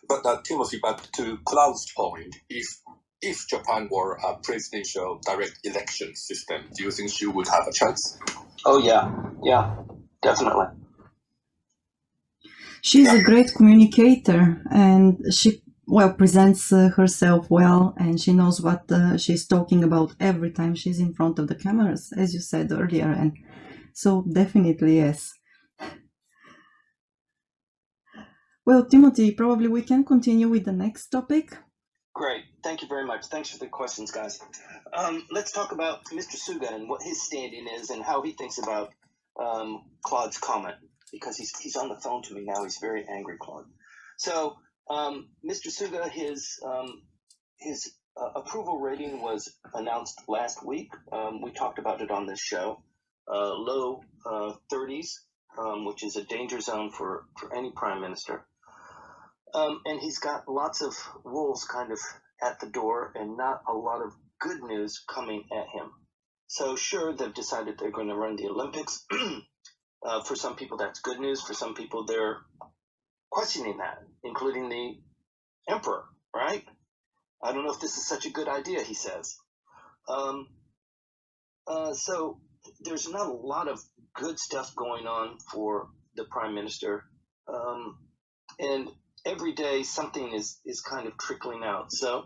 But Timothy, but to Claude's point, if Japan were a presidential direct election system, do you think she would have a chance? Oh yeah, definitely. She's a great communicator, and she presents herself well, and she knows what she's talking about every time she's in front of the cameras, as you said earlier, and so definitely yes. Well, Timothy, probably we can continue with the next topic. Great. Thank you very much. Thanks for the questions, guys. Let's talk about Mr. Suga and what his standing is and how he thinks about Claude's comment, because he's on the phone to me now. He's very angry, Claude. So Mr. Suga, his approval rating was announced last week. We talked about it on this show. Low 30s, which is a danger zone for any prime minister. And he's got lots of wolves kind of at the door and not a lot of good news coming at him. So sure, they've decided they're going to run the Olympics. For some people, that's good news. For some people, they're questioning that, including the emperor, right? I don't know if this is such a good idea, he says. So there's not a lot of good stuff going on for the prime minister. And every day something is kind of trickling out. So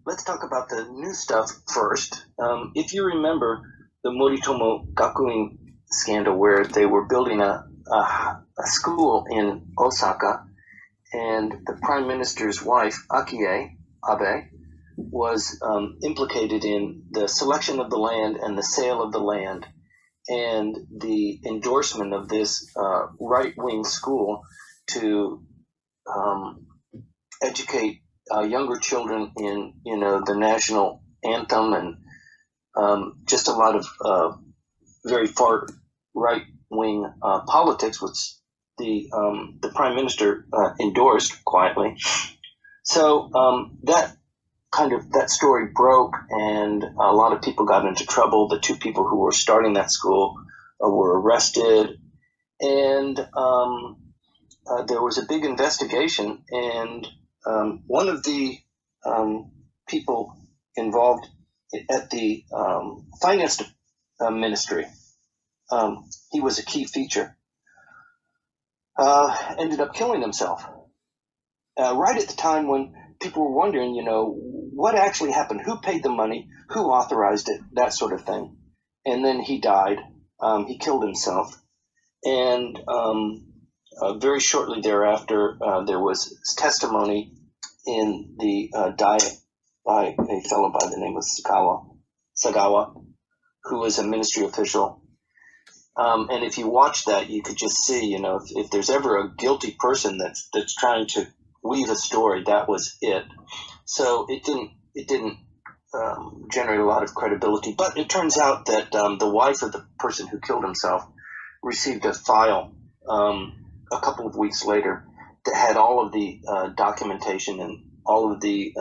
let's talk about the new stuff first. If you remember the Moritomo Gakuin scandal, where they were building a school in Osaka, and the prime minister's wife, Abe, was implicated in the selection of the land and the sale of the land and the endorsement of this right-wing school to educate younger children in, the national anthem and just a lot of very far right-wing politics, which the prime minister endorsed quietly. So that story broke, and a lot of people got into trouble. The 2 people who were starting that school were arrested, and there was a big investigation, and one of the people involved at the finance ministry, he was a key feature. ended up killing himself. Right at the time when people were wondering, what actually happened? Who paid the money? Who authorized it? That sort of thing. And then he died. He killed himself. And very shortly thereafter, there was testimony in the diet by a fellow by the name of Sagawa, who was a ministry official. And if you watch that, you could just see, if there's ever a guilty person that's trying to weave a story, that was it. So it didn't generate a lot of credibility. But it turns out that the wife of the person who killed himself received a file a couple of weeks later that had all of the documentation and all of the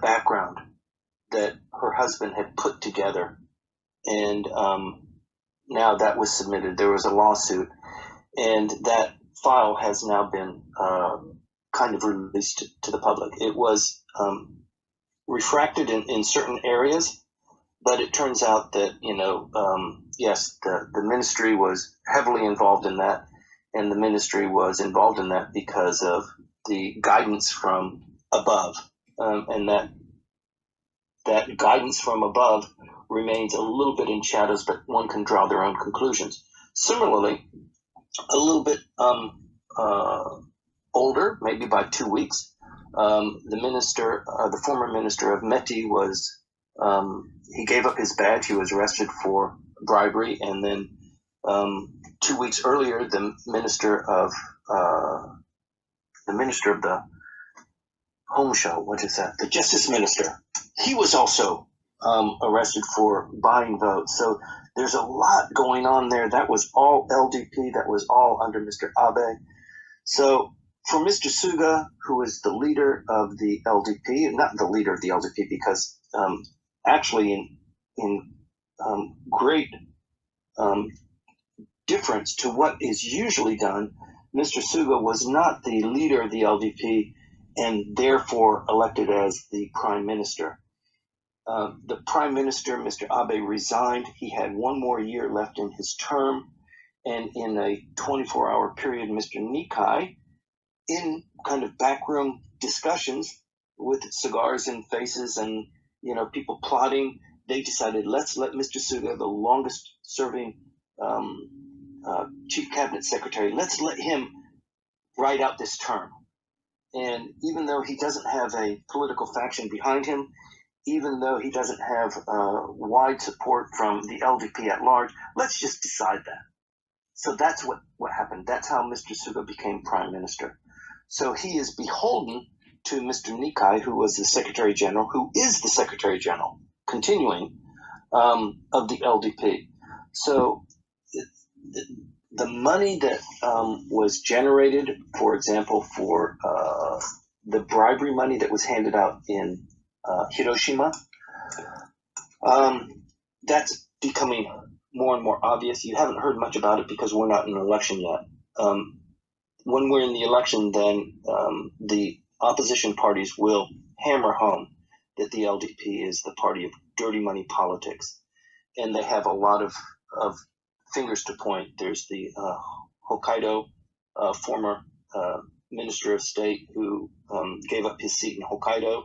background that her husband had put together. And now that was submitted. There was a lawsuit, and that file has now been kind of released to the public. It was refracted in certain areas, but it turns out that, yes, the ministry was heavily involved in that, and the ministry was involved in that because of the guidance from above, and that guidance from above remains a little bit in shadows, but one can draw their own conclusions. Similarly, a little bit older, maybe by 2 weeks, the former minister of Meti was, he gave up his badge. He was arrested for bribery, and then 2 weeks earlier, the minister of the home show, what is that? The justice minister. He was also arrested for buying votes. So there's a lot going on there. That was all LDP. That was all under Mr. Abe. So for Mr. Suga, who is the leader of the LDP, not the leader of the LDP, because actually in great difference to what is usually done, Mr. Suga was not the leader of the LDP and therefore elected as the prime minister. The prime minister, Mr. Abe, resigned. He had 1 more year left in his term, and in a 24-hour period, Mr. Nikai, in kind of backroom discussions with cigars and faces and people plotting, they decided, let's let Mr. Suga, the longest serving chief cabinet secretary, let's let him ride out this term. And even though he doesn't have a political faction behind him, even though he doesn't have wide support from the LDP at large, let's just decide that. So that's what happened. That's how Mr. Suga became prime minister. So he is beholden to Mr. Nikai, who was the Secretary General, who is the Secretary General, continuing, of the LDP. So the money that was generated, for example, for the bribery money that was handed out in Hiroshima, that's becoming more and more obvious. You haven't heard much about it because we're not in an election yet. When we're in the election, then the opposition parties will hammer home that the LDP is the party of dirty money politics. And they have a lot of fingers to point. There's the Hokkaido former Minister of State who gave up his seat in Hokkaido,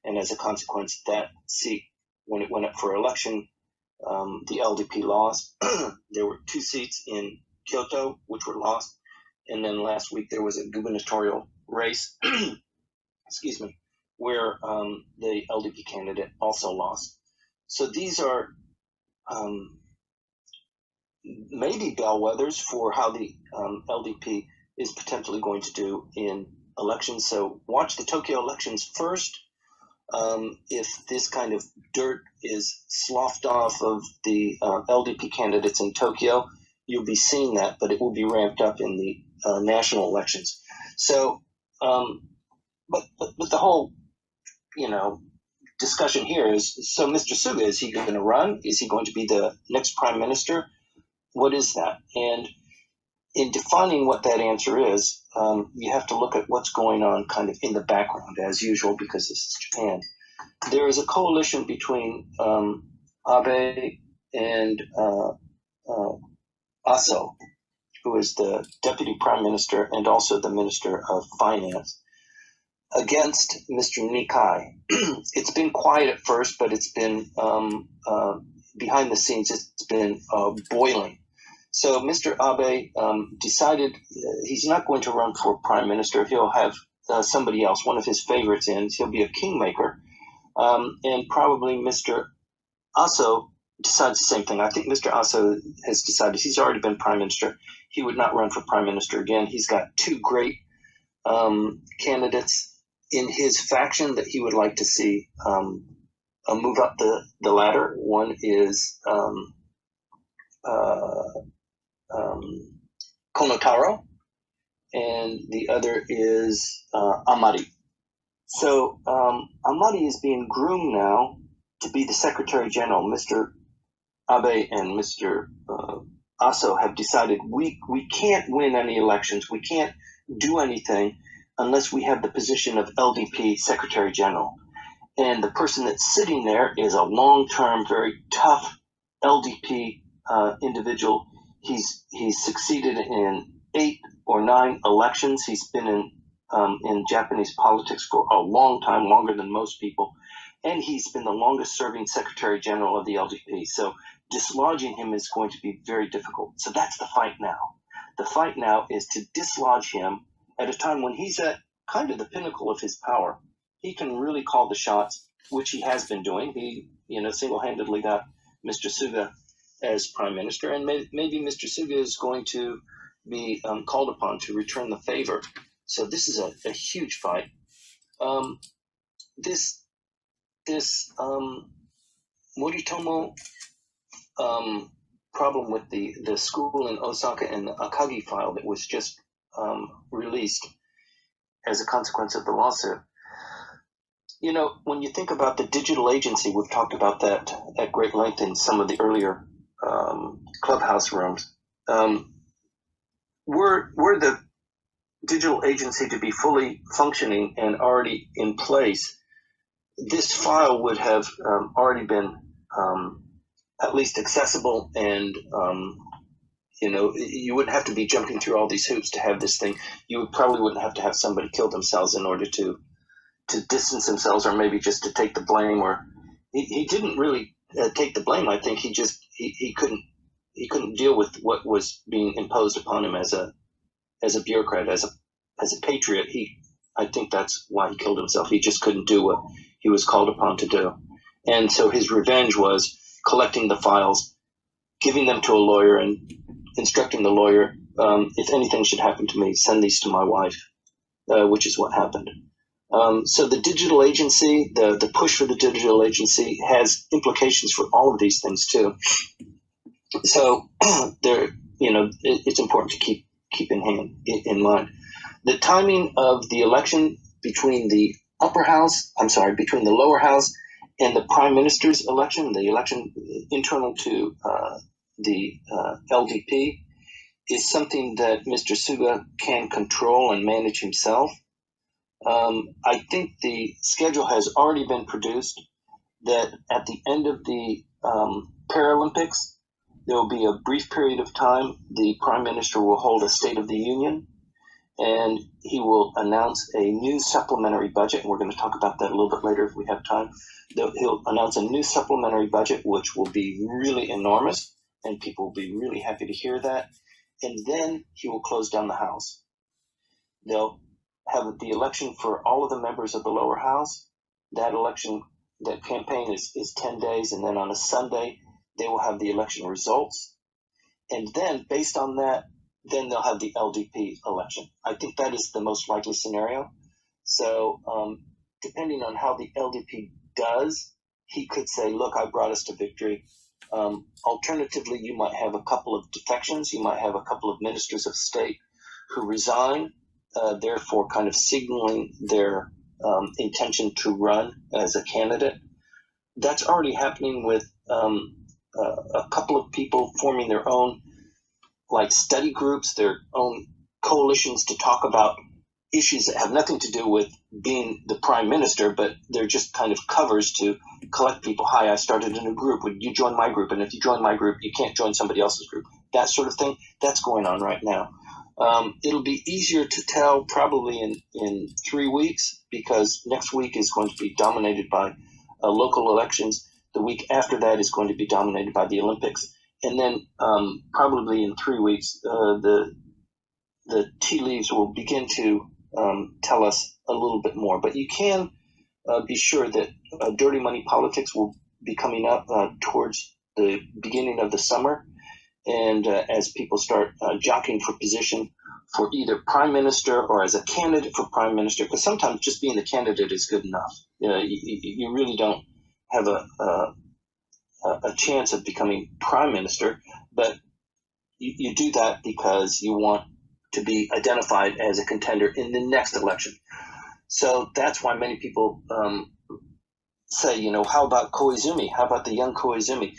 and as a consequence, that seat, when it went up for election, the LDP lost. There were 2 seats in Kyoto which were lost, and then last week there was a gubernatorial race, excuse me, where the LDP candidate also lost. So these are maybe bellwethers for how the LDP is potentially going to do in elections. So watch the Tokyo elections first. If this kind of dirt is sloughed off of the LDP candidates in Tokyo, you'll be seeing that, but it will be ramped up in the national elections. So, but the whole, discussion here is, so Mr. Suga, is he going to run? Is he going to be the next prime minister? What is that? And in defining what that answer is, you have to look at what's going on kind of in the background, as usual, because this is Japan. There is a coalition between Abe and Aso. who is the Deputy Prime Minister and also the Minister of Finance, against Mr. Nikai. It's been quiet at first, but it's been behind the scenes. It's been boiling. So Mr. Abe decided he's not going to run for prime minister. He'll have somebody else, one of his favorites in. He'll be a kingmaker. And probably Mr. Aso decides the same thing. I think Mr. Aso has decided he's already been prime minister. He would not run for prime minister again. He's got two great candidates in his faction that he would like to see move up the ladder. One is Konotaro, and the other is Amari. So Amari is being groomed now to be the Secretary General. Mr. Abe and Mr. Aso have decided we can't win any elections. We can't do anything unless we have the position of LDP Secretary General. And the person that's sitting there is a long-term, very tough LDP individual. He's succeeded in 8 or 9 elections. He's been in Japanese politics for a long time, longer than most people. And he's been the longest serving Secretary General of the LDP. So dislodging him is going to be very difficult. So that's the fight now. The fight now is to dislodge him at a time when he's at kind of the pinnacle of his power. He can really call the shots, which he has been doing. He, single-handedly got Mr. Suga as prime minister, and maybe Mr. Suga is going to be called upon to return the favor. So this is a huge fight. This Moritomo problem with the school in Osaka and the Akagi file that was just released as a consequence of the lawsuit. When you think about the digital agency, we've talked about that at great length in some of the earlier clubhouse rooms. Were the digital agency to be fully functioning and already in place, this file would have already been at least accessible, and you wouldn't have to be jumping through all these hoops to have this thing. You probably wouldn't have to have somebody kill themselves in order to distance themselves, or maybe just to take the blame. Or he didn't really take the blame. I think he couldn't deal with what was being imposed upon him as a bureaucrat, as a patriot. I think that's why he killed himself. He just couldn't do what he was called upon to do. And so his revenge was collecting the files, giving them to a lawyer, and instructing the lawyer, if anything should happen to me, send these to my wife, which is what happened. So the digital agency, the push for the digital agency has implications for all of these things too. So it's important to keep in mind. The timing of the election between the between the lower house and the prime minister's election, the election internal to the LDP, is something that Mr. Suga can control and manage himself. I think the schedule has already been produced that at the end of the Paralympics, there will be a brief period of time. The Prime Minister will hold a State of the Union, and he will announce a new supplementary budget. And we're going to talk about that a little bit later if we have time. He'll announce a new supplementary budget, which will be really enormous, and people will be really happy to hear that. And then he will close down the House. They'll have the election for all of the members of the lower house. That campaign is 10 days, and then on a Sunday, they will have the election results. And then, based on that, then they'll have the LDP election. I think that is the most likely scenario. So, depending on how the LDP does, he could say, look, I brought us to victory. Alternatively, you might have a couple of defections. You might have a couple of ministers of state who resign, therefore kind of signaling their intention to run as a candidate. That's already happening with a couple of people forming their own study groups, their own coalitions to talk about issues that have nothing to do with being the prime minister, but they're just kind of covers to collect people. Hi, I started a new group. Would you join my group? And if you join my group, you can't join somebody else's group. that sort of thing. That's going on right now. It'll be easier to tell probably in 3 weeks, because next week is going to be dominated by local elections. The week after that is going to be dominated by the Olympics. And then probably in 3 weeks, the tea leaves will begin to tell us a little bit more. But you can be sure that dirty money politics will be coming up towards the beginning of the summer. And as people start jockeying for position for either prime minister or as a candidate for prime minister, because sometimes just being the candidate is good enough. You really don't have a chance of becoming prime minister, but you do that because you want to be identified as a contender in the next election. So that's why many people say, how about Koizumi? How about the young Koizumi?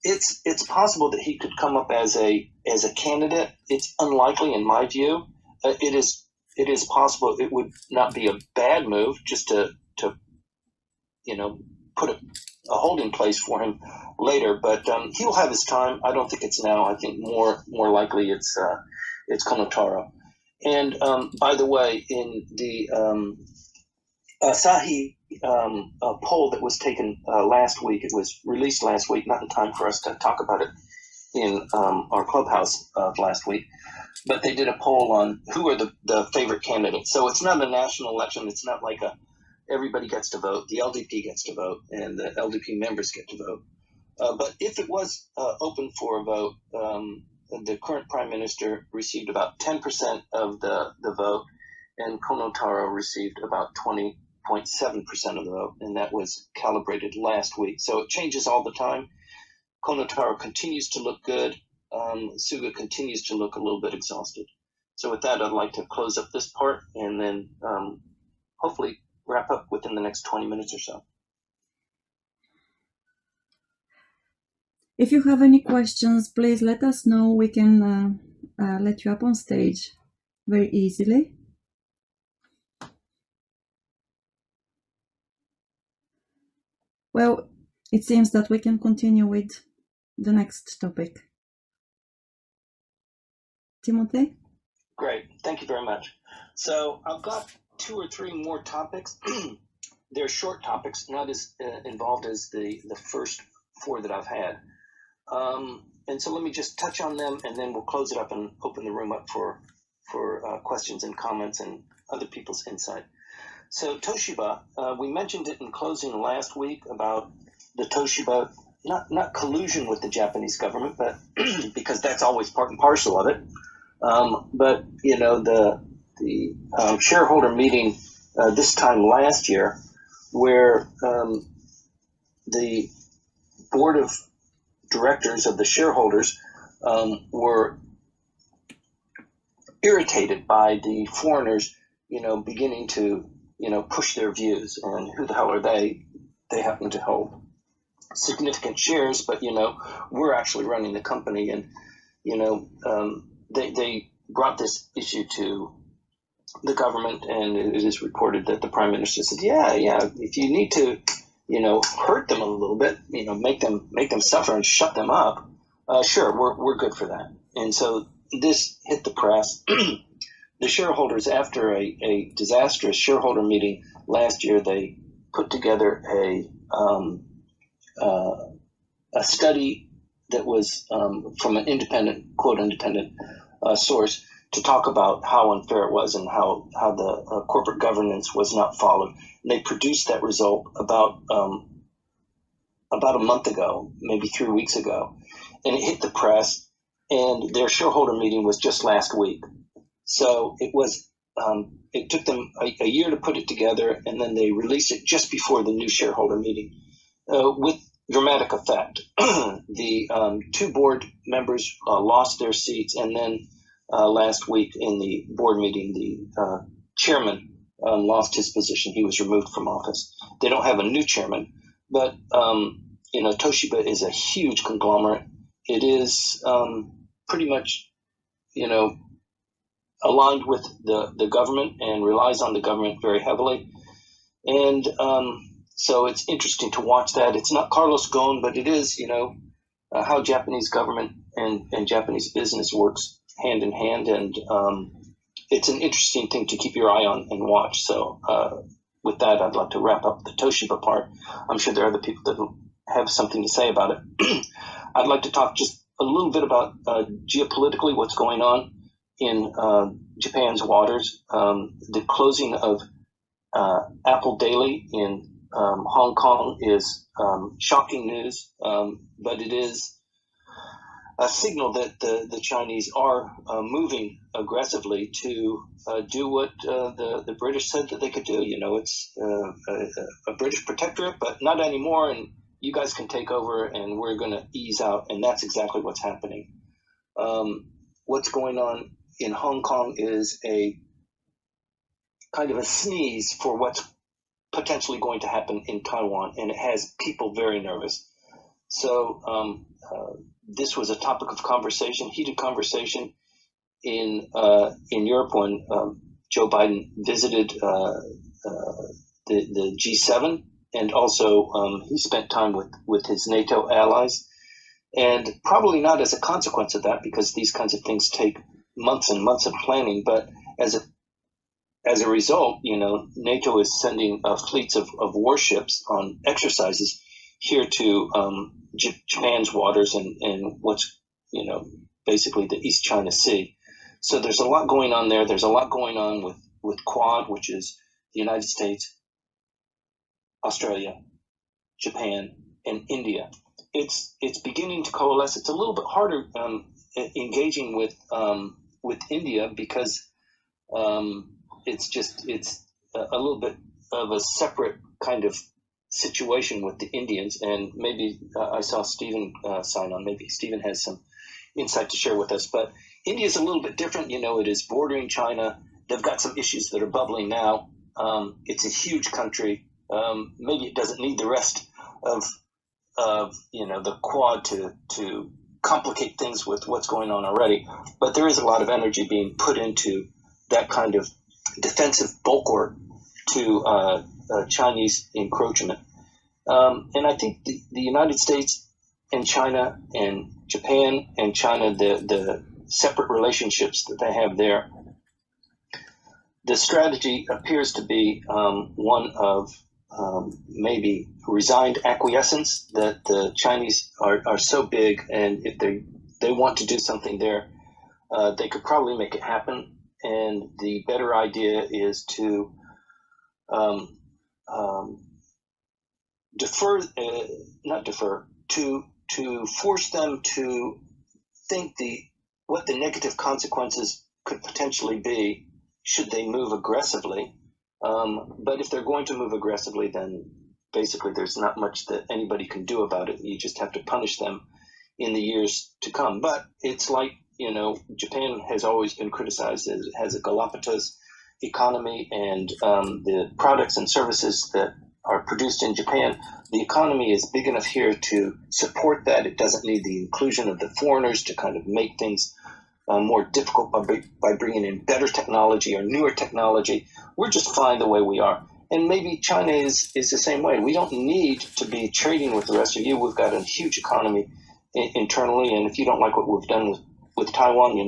It's possible that he could come up as a candidate. It's unlikely, in my view. It is possible. It would not be a bad move just to put a holding place for him later. But he'll have his time. I don't think it's now. I think more likely it's Konotaro. And by the way, in the Asahi poll that was taken last week, it was released last week, not in time for us to talk about it in our clubhouse last week, but they did a poll on who are the favorite candidates. So it's not a national election. It's not like everybody gets to vote. The LDP gets to vote, and the LDP members get to vote. But if it was open for a vote, the current prime minister received about 10% of the vote, and Konotaro received about 20.7% of the vote, and that was calibrated last week. So it changes all the time. Konotaro continues to look good. Suga continues to look a little bit exhausted. So with that, I'd like to close up this part and then hopefully wrap up within the next 20 minutes or so. If you have any questions, please let us know. We can let you up on stage very easily. Well, it seems that we can continue with the next topic. Timothy? Great. Thank you very much. So I've got 2 or 3 more topics. They're short topics, not as involved as the first 4 that I've had. And so let me just touch on them, and then we'll close it up and open the room up for questions and comments and other people's insight. So Toshiba, we mentioned it in closing last week about the Toshiba, not collusion with the Japanese government, but because that's always part and parcel of it. But the shareholder meeting this time last year, where the board of directors of the shareholders were irritated by the foreigners, beginning to push their views. And who the hell are they? They happen to hold significant shares, but we're actually running the company, and they brought this issue to the government, and it is reported that the prime minister said, yeah, if you need to hurt them a little bit, make them suffer and shut them up, sure, we're good for that. And so this hit the press. The shareholders, after a disastrous shareholder meeting last year, they put together a study that was from an independent, quote, independent source to talk about how unfair it was and how the corporate governance was not followed. And they produced that result about a month ago, maybe 3 weeks ago, and it hit the press. And their shareholder meeting was just last week. So it was. It took them a year to put it together, and then they released it just before the new shareholder meeting, with dramatic effect. The 2 board members lost their seats, and then last week in the board meeting, the chairman lost his position. He was removed from office. They don't have a new chairman, but Toshiba is a huge conglomerate. It is pretty much, aligned with the government and relies on the government very heavily. And so it's interesting to watch that. It's not Carlos Ghosn, but it is, how Japanese government and Japanese business works hand in hand, and it's an interesting thing to keep your eye on and watch. So with that, I'd like to wrap up the Toshiba part. I'm sure there are other people that have something to say about it. I'd like to talk just a little bit about geopolitically what's going on in Japan's waters. The closing of Apple Daily in Hong Kong is shocking news, but it is a signal that the Chinese are moving aggressively to do what the British said that they could do. You know, it's a British protectorate, but not anymore, and you guys can take over, and we're going to ease out, and that's exactly what's happening. What's going on in Hong Kong is a kind of a sneeze for what's potentially going to happen in Taiwan, and it has people very nervous. So this was a topic of conversation, heated conversation in Europe when Joe Biden visited the G7, and also he spent time with his NATO allies, and probably not as a consequence of that, because these kinds of things take months and months of planning, but as a result, you know, NATO is sending fleets of warships on exercises here to Japan's waters and what's, you know, basically the East China Sea. So there's a lot going on there. There's a lot going on with Quad, which is the United States, Australia, Japan, and India. It's beginning to coalesce. It's a little bit harder engaging with India because it's a little bit of a separate kind of situation with the Indians, and maybe I saw Stephen sign on. Maybe Stephen has some insight to share with us. But India is a little bit different. You know, it is bordering China. They've got some issues that are bubbling now. It's a huge country. Maybe it doesn't need the rest of you know, the Quad to complicate things with what's going on already. But there is a lot of energy being put into that kind of defensive bulwark to Chinese encroachment. And I think the United States and China and Japan and China, the separate relationships that they have there, the strategy appears to be one of maybe resigned acquiescence, that the Chinese are so big, and if they want to do something there, they could probably make it happen. And the better idea is to to force them to think what the negative consequences could potentially be should they move aggressively. But if they're going to move aggressively, then basically there's not much that anybody can do about it. You just have to punish them in the years to come. But it's like, you know, Japan has always been criticized as it has a Galapagos economy, and the products and services that are produced in Japan, the economy is big enough here to support that. It doesn't need the inclusion of the foreigners to kind of make things more difficult by bringing in better technology or newer technology. We're just fine the way we are. And maybe China is the same way. We don't need to be trading with the rest of you. We've got a huge economy internally, and if you don't like what we've done with Taiwan, you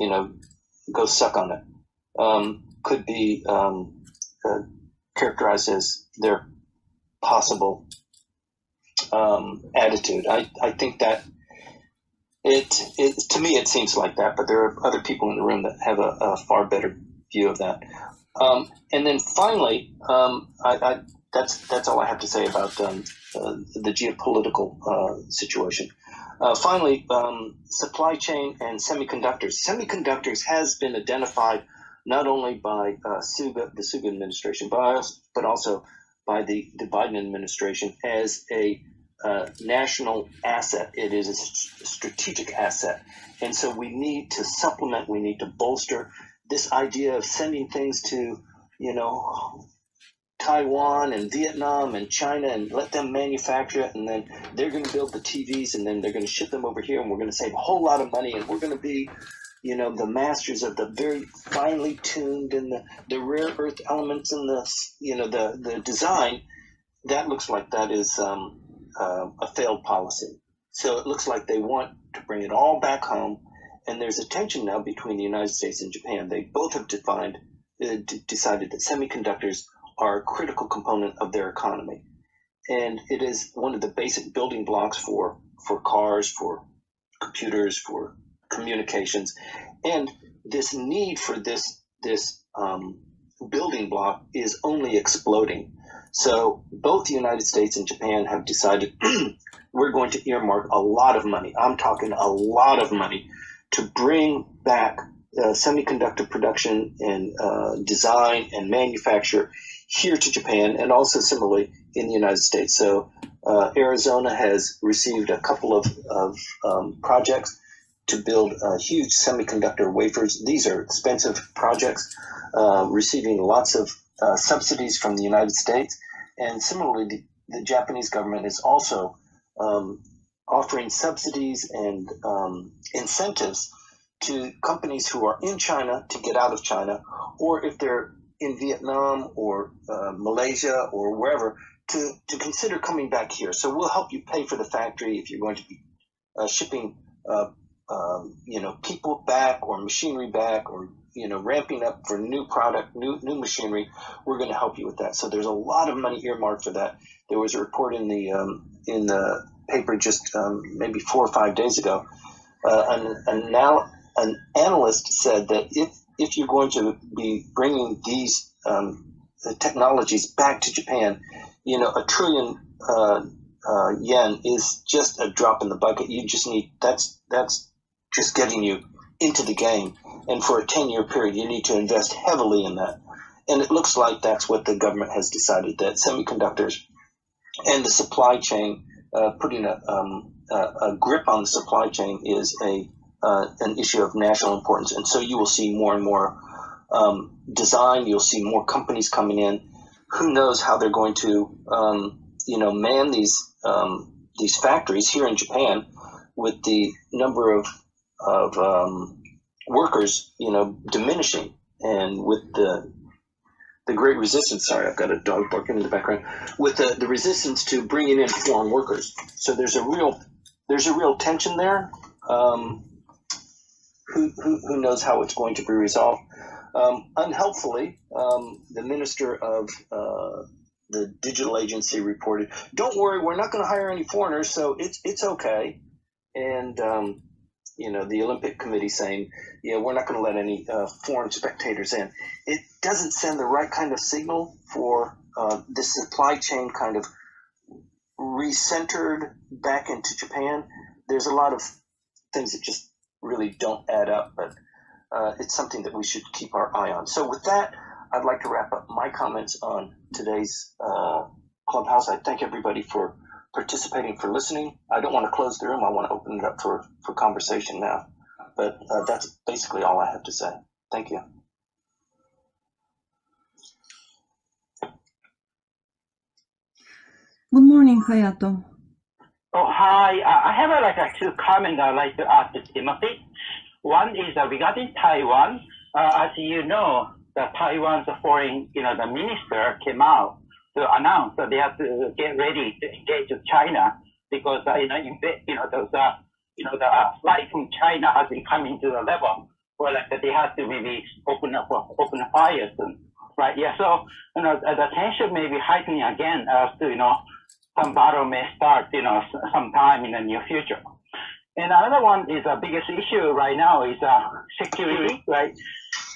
know, go suck on it. Could be characterized as their possible attitude. I think that to me it seems like that, but there are other people in the room that have a far better view of that. And then finally, that's all I have to say about the geopolitical situation. Finally, supply chain and semiconductors. Semiconductors has been identified not only by Suga, the Suga administration, but also by the Biden administration as a national asset. It is a strategic asset. And so we need to supplement, we need to bolster this idea of sending things to, you know, Taiwan and Vietnam and China and let them manufacture it, and then they're going to build the TVs, and then they're going to ship them over here, and we're going to save a whole lot of money, and we're going to be, you know, the masters of the very finely tuned and the rare earth elements and the, you know, the design. That looks like that is a failed policy. So it looks like they want to bring it all back home. And there's a tension now between the United States and Japan. They both have decided that semiconductors are a critical component of their economy. And it is one of the basic building blocks for cars, for computers, for communications. And this need for this building block is only exploding. So both the United States and Japan have decided we're going to earmark a lot of money. I'm talking a lot of money to bring back semiconductor production and design and manufacture here to Japan, and also similarly in the United States. So Arizona has received a couple of projects to build huge semiconductor wafers. These are expensive projects, receiving lots of subsidies from the United States. And similarly, the Japanese government is also offering subsidies and incentives to companies who are in China to get out of China, or if they're in Vietnam or Malaysia or wherever, to consider coming back here. So we'll help you pay for the factory if you're going to be shipping people back or machinery back, or ramping up for new product, new machinery. We're going to help you with that. So there's a lot of money earmarked for that. There was a report in the paper just maybe 4 or 5 days ago, and now an analyst said that if you're going to be bringing these technologies back to Japan, $1 trillion yen is just a drop in the bucket. You just need that's just getting you into the game. And for a 10-year period, you need to invest heavily in that. And it looks like that's what the government has decided, that semiconductors and the supply chain, putting a grip on the supply chain is an issue of national importance. And so you will see more and more design. You'll see more companies coming in. Who knows how they're going to, man these factories here in Japan, with the number of workers, diminishing, and with the great resistance. Sorry, I've got a dog barking in the background. With the resistance to bringing in foreign workers, so there's a real tension there. Who knows how it's going to be resolved? Unhelpfully, the minister of the digital agency reported, "Don't worry, we're not going to hire any foreigners, so it's okay." And the Olympic Committee saying, "Yeah, we're not going to let any foreign spectators in." It doesn't send the right kind of signal for this supply chain kind of recentered back into Japan. There's a lot of things that just really don't add up, but it's something that we should keep our eye on. So with that, I'd like to wrap up my comments on today's Clubhouse. I thank everybody for participating, for listening. I don't want to close the room. I want to open it up for conversation now. But that's basically all I have to say. Thank you. Good morning, Hayato. Oh, hi. I have two comments I'd like to ask Timothy. One is regarding Taiwan. As you know, the Taiwan's foreign, the minister came out to announce that they have to get ready to engage with China because, those, the flight from China has been coming to the level where they have to maybe open fire soon, right? Yeah. So, the tension may be heightening again as to, some battle may start, sometime in the near future. And another one is the biggest issue right now is security, right?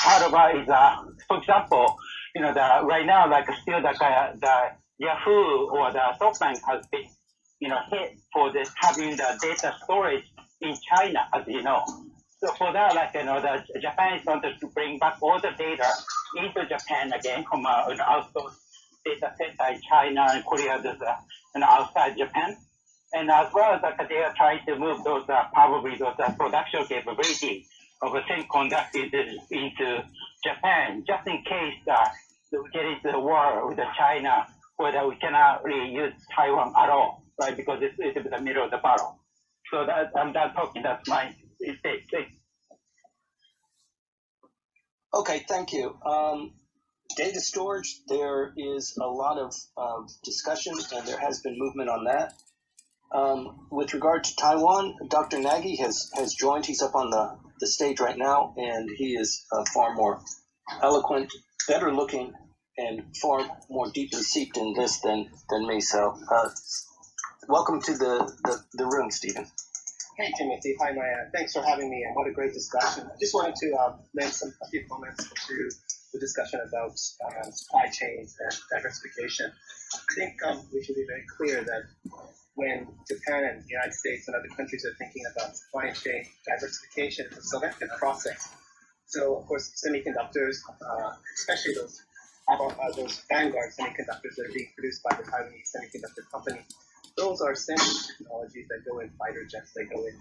Part of it is, for example, right now, still the Yahoo or the SoftBank has been, hit for having the data storage in China, as you know. So for that, the Japan is wanted to bring back all the data into Japan again from outsourced data center in China and Korea, outside Japan. And as well as they are trying to move those production capability of semiconductors into Japan, just in case we get into a war with China, whether we cannot really use Taiwan at all, right? Because it's in the middle of the battle. So I'm done talking. That's my mistake. Okay, thank you. Data storage, there is a lot of discussion, and there has been movement on that. With regard to Taiwan, Dr. Nagy has joined. He's up on the stage right now, and he is far more eloquent, better looking, and far more deeply seeped in this than me. So welcome to the room, Stephen. Hey, Timothy. Hi, Maya. Thanks for having me, and what a great discussion. I just wanted to lend a few comments to the discussion about supply chains and diversification. I think we should be very clear that when Japan and the United States and other countries are thinking about supply chain diversification, it's a selective process. So, of course, semiconductors, especially those vanguard semiconductors that are being produced by the Taiwanese semiconductor company, those are sensitive technologies that go in fighter jets, they go in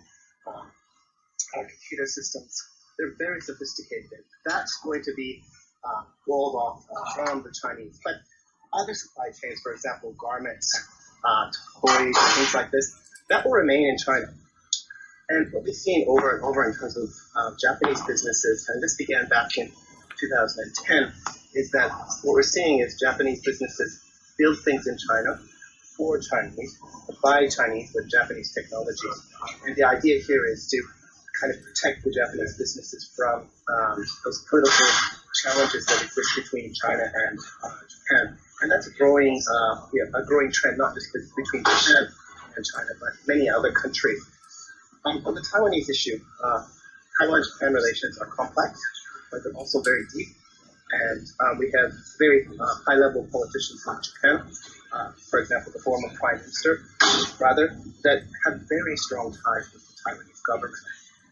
computer systems. They're very sophisticated. That's going to be walled off from the Chinese. But other supply chains, for example, garments, toys, things like this, that will remain in China. And what we've seen over and over in terms of Japanese businesses, and this began back in 2010, is that what we're seeing is Japanese businesses build things in China for Chinese, by Chinese with Japanese technology. And the idea here is to kind of protect the Japanese businesses from those political challenges that exist between China and Japan. And that's a growing trend, not just between Japan and China, but many other countries. On the Taiwanese issue, Taiwan-Japan relations are complex, but they're also very deep. And we have very high-level politicians in Japan, for example, the former prime minister, that have very strong ties with the Taiwanese government.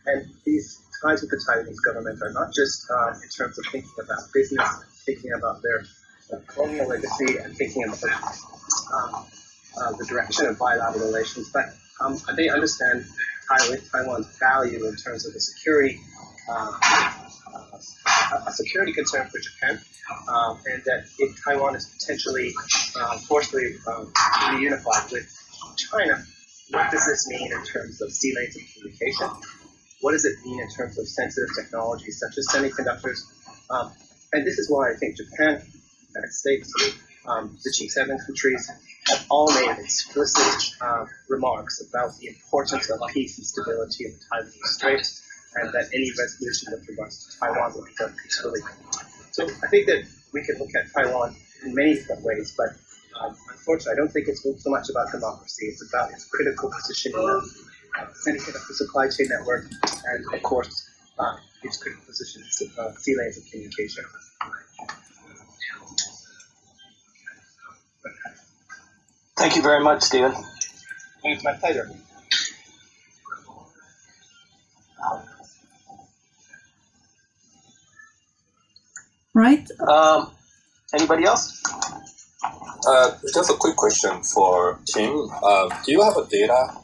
And these ties with the Taiwanese government are not just in terms of thinking about business, thinking about their colonial legacy, and thinking about the direction of bilateral relations, but they understand Taiwan's value in terms of the security, a security concern for Japan, and that if Taiwan is potentially forcibly reunified with China, what does this mean in terms of sea lanes of communication? What does it mean in terms of sensitive technologies such as semiconductors? And this is why I think Japan, United States, the G7 countries have all made explicit remarks about the importance of peace and stability in the Taiwanese Strait, and that any resolution with regards to Taiwan will be done peacefully. So I think that we can look at Taiwan in many different ways, but unfortunately, I don't think it's so much about democracy. It's about its critical position in the semiconductor supply chain network, and of course, its critical position in sea lanes of communication. Thank you very much, Stephen. It's my pleasure. Right. Anybody else? Just a quick question for Tim. Do you have a data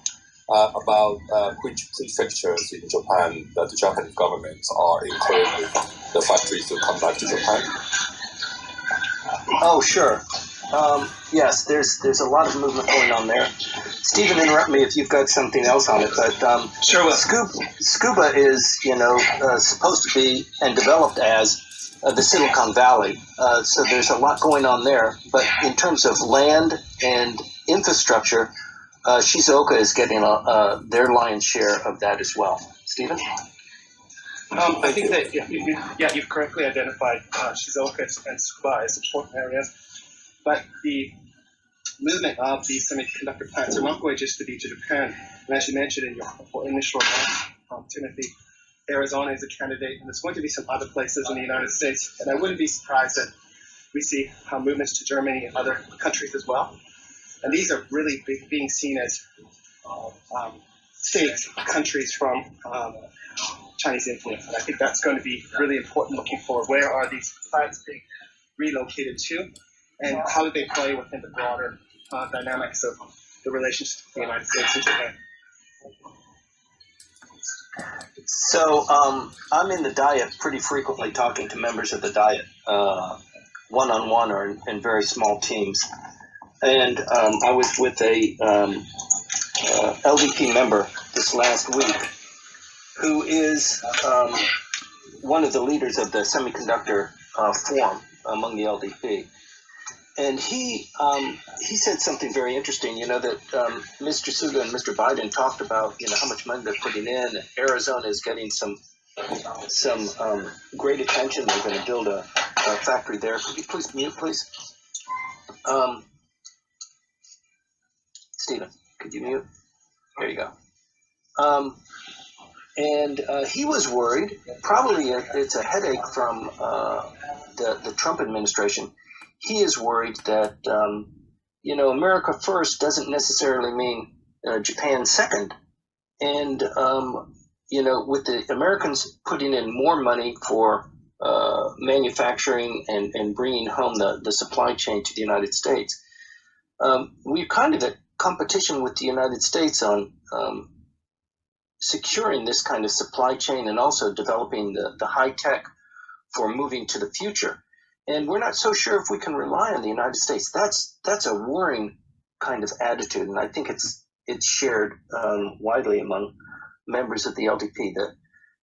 about which prefectures in Japan that the Japanese government are encouraging the factories to come back to Japan? Oh, sure. Yes, there's a lot of movement going on there. Stephen, interrupt me if you've got something else on it. But sure. Suga is, supposed to be and developed as the Silicon Valley. So there's a lot going on there. But in terms of land and infrastructure, Shizuoka is getting their lion's share of that as well. Stephen? I think that you've correctly identified Shizuoka and Suga as important areas. But the movement of these semiconductor plants are not going just to be to Japan. And as you mentioned in your initial remarks, Timothy, Arizona is a candidate, and there's going to be some other places in the United States. And I wouldn't be surprised that we see movements to Germany and other countries as well. And these are really being seen as safe countries from Chinese influence. And I think that's going to be really important looking forward. Where are these plants being relocated to? And how do they play within the broader dynamics of the relationship between the United States and Japan? So I'm in the Diet pretty frequently talking to members of the Diet, one-on-one or in very small teams. And I was with a LDP member this last week who is one of the leaders of the semiconductor forum among the LDP. And he said something very interesting, you know, that Mr. Suga and Mr. Biden talked about, you know, how much money they're putting in. Arizona is getting some great attention. They're going to build a factory there. Could you please mute, please? Stephen, could you mute? There you go. And he was worried, probably it's a headache from the Trump administration. He is worried that, you know, America first doesn't necessarily mean Japan second. And, you know, with the Americans putting in more money for manufacturing and bringing home the supply chain to the United States, we're kind of at competition with the United States on securing this kind of supply chain and also developing the high tech for moving to the future. And we're not so sure if we can rely on the United States. That's a worrying kind of attitude, and I think it's shared widely among members of the LDP that,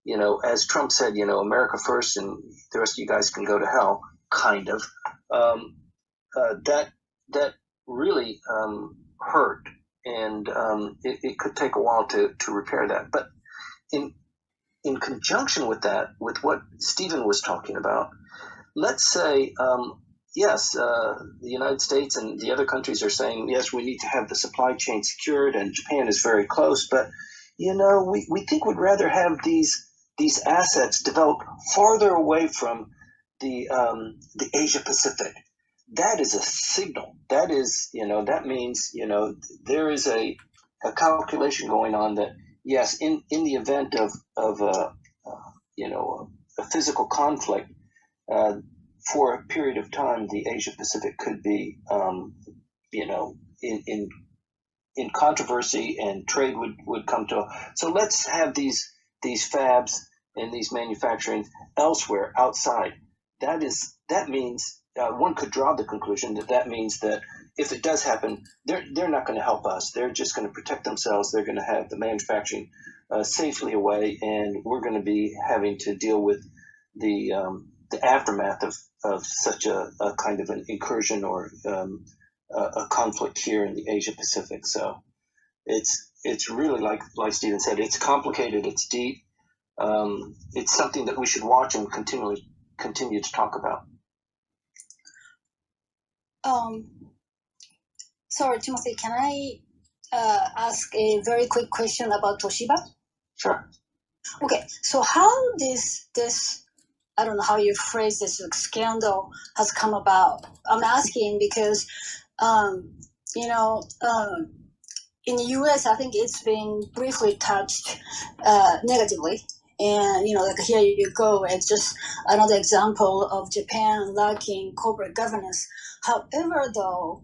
you know, as Trump said, you know, America first and the rest of you guys can go to hell, kind of. That really hurt, and it could take a while to repair that. But in conjunction with that, with what Stephen was talking about, let's say, yes, the United States and the other countries are saying, yes, we need to have the supply chain secured, and Japan is very close. But, you know, we think we'd rather have these assets developed farther away from the Asia Pacific. That is a signal. That is, you know, that means, you know, there is a calculation going on that, yes, in the event of you know, a physical conflict, for a period of time, the Asia Pacific could be, you know, in controversy, and trade would come to. So let's have these fabs and these manufacturing elsewhere, outside. That means one could draw the conclusion that means that if it does happen, they're not going to help us. They're just going to protect themselves. They're going to have the manufacturing safely away, and we're going to be having to deal with the aftermath of such a kind of an incursion or a conflict here in the Asia Pacific. So it's really, like Stephen said, it's complicated, it's deep. It's something that we should watch and continue to talk about. Sorry, Timothy, can I ask a very quick question about Toshiba? Sure. Okay, so how this I don't know how you phrase this, scandal has come about. I'm asking because, you know, in the U.S., I think it's been briefly touched negatively. And, you know, like here you go, it's just another example of Japan lacking corporate governance. However, though,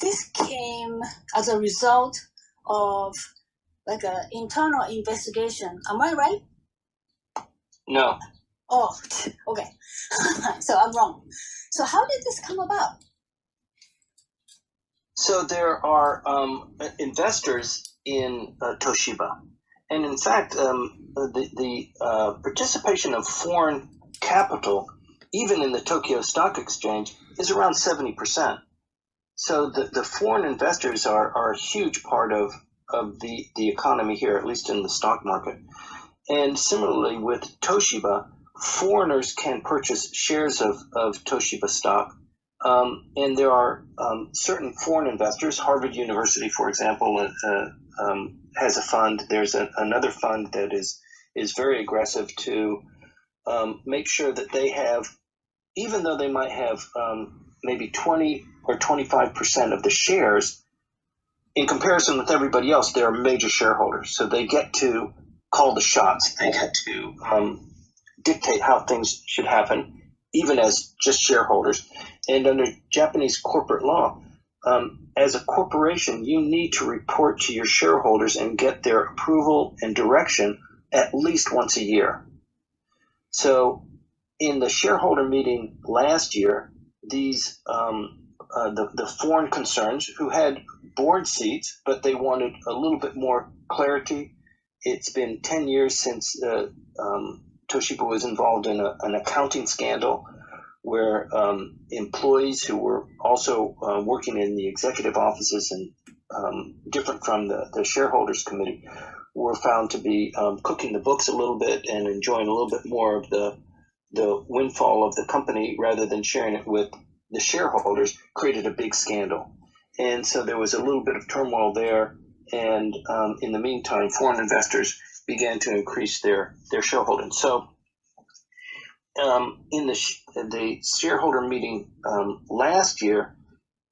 this came as a result of like an internal investigation. Am I right? No. Oh, okay. So I'm wrong. So how did this come about? So there are investors in Toshiba, and in fact, the participation of foreign capital, even in the Tokyo Stock Exchange, is around 70%. So the foreign investors are a huge part of the economy here, at least in the stock market. And similarly with Toshiba, foreigners can purchase shares of Toshiba stock. And there are certain foreign investors. Harvard University, for example, has a fund. There's another fund that is very aggressive to make sure that they have, even though they might have maybe 20 or 25% of the shares, in comparison with everybody else, they're major shareholders. So they get to call the shots. They get to dictate how things should happen, even as just shareholders. And under Japanese corporate law, as a corporation, you need to report to your shareholders and get their approval and direction at least once a year. So in the shareholder meeting last year, these the foreign concerns who had board seats, but they wanted a little bit more clarity. It's been 10 years since Toshiba was involved in an accounting scandal where employees who were also working in the executive offices and different from the shareholders committee were found to be cooking the books a little bit and enjoying a little bit more of the windfall of the company rather than sharing it with the shareholders, created a big scandal. And so there was a little bit of turmoil there. And in the meantime, foreign investors began to increase their shareholding. So in the shareholder meeting last year,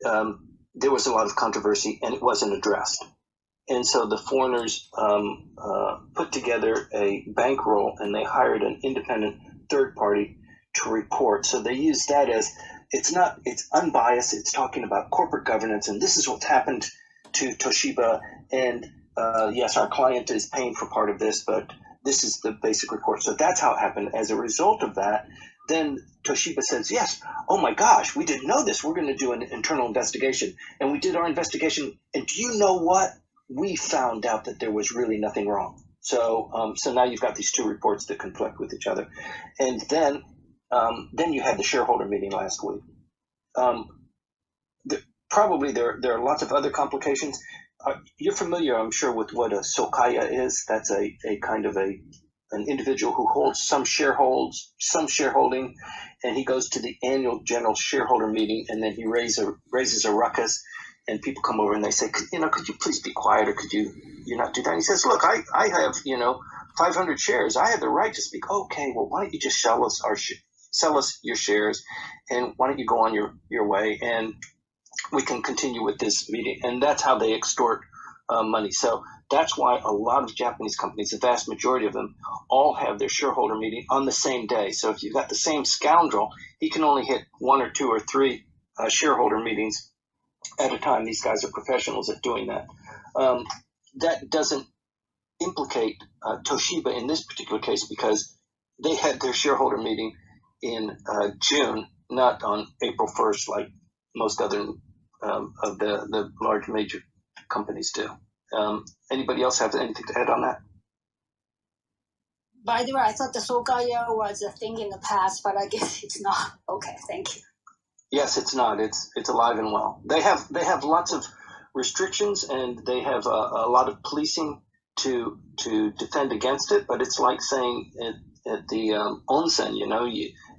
there was a lot of controversy and it wasn't addressed. And so the foreigners put together a bankroll and they hired an independent third party to report. So they used that as it's unbiased. It's talking about corporate governance, and this is what's happened to Toshiba. And yes, our client is paying for part of this, but this is the basic report. So that's how it happened. As a result of that, then Toshiba says, yes, oh my gosh, we didn't know this. We're going to do an internal investigation. And we did our investigation. And do you know what? We found out that there was really nothing wrong. So now you've got these two reports that conflict with each other. And then you had the shareholder meeting last week. Probably there are lots of other complications. You're familiar, I'm sure, with what a sokaya is. That's a kind of an individual who holds some shareholding, and he goes to the annual general shareholder meeting, and then he raises a ruckus, and people come over and they say, could you please be quiet, or could you not do that? And he says, look, I have 500 shares. I have the right to speak. Okay, well, why don't you just sell us your shares, and why don't you go on your way, and we can continue with this meeting. And that's how they extort money. So that's why a lot of Japanese companies, the vast majority of them, all have their shareholder meeting on the same day. So if you've got the same scoundrel, he can only hit 1 or 2 or 3 shareholder meetings at a time. These guys are professionals at doing that. That doesn't implicate Toshiba in this particular case, because they had their shareholder meeting in June, not on April 1st like most other of the large major companies do. Anybody else have anything to add on that? By the way, I thought the Sokaya was a thing in the past, but I guess it's not. Okay, thank you. Yes, it's not. It's alive and well. They have lots of restrictions, and they have a lot of policing to defend against it. But it's like saying at the onsen,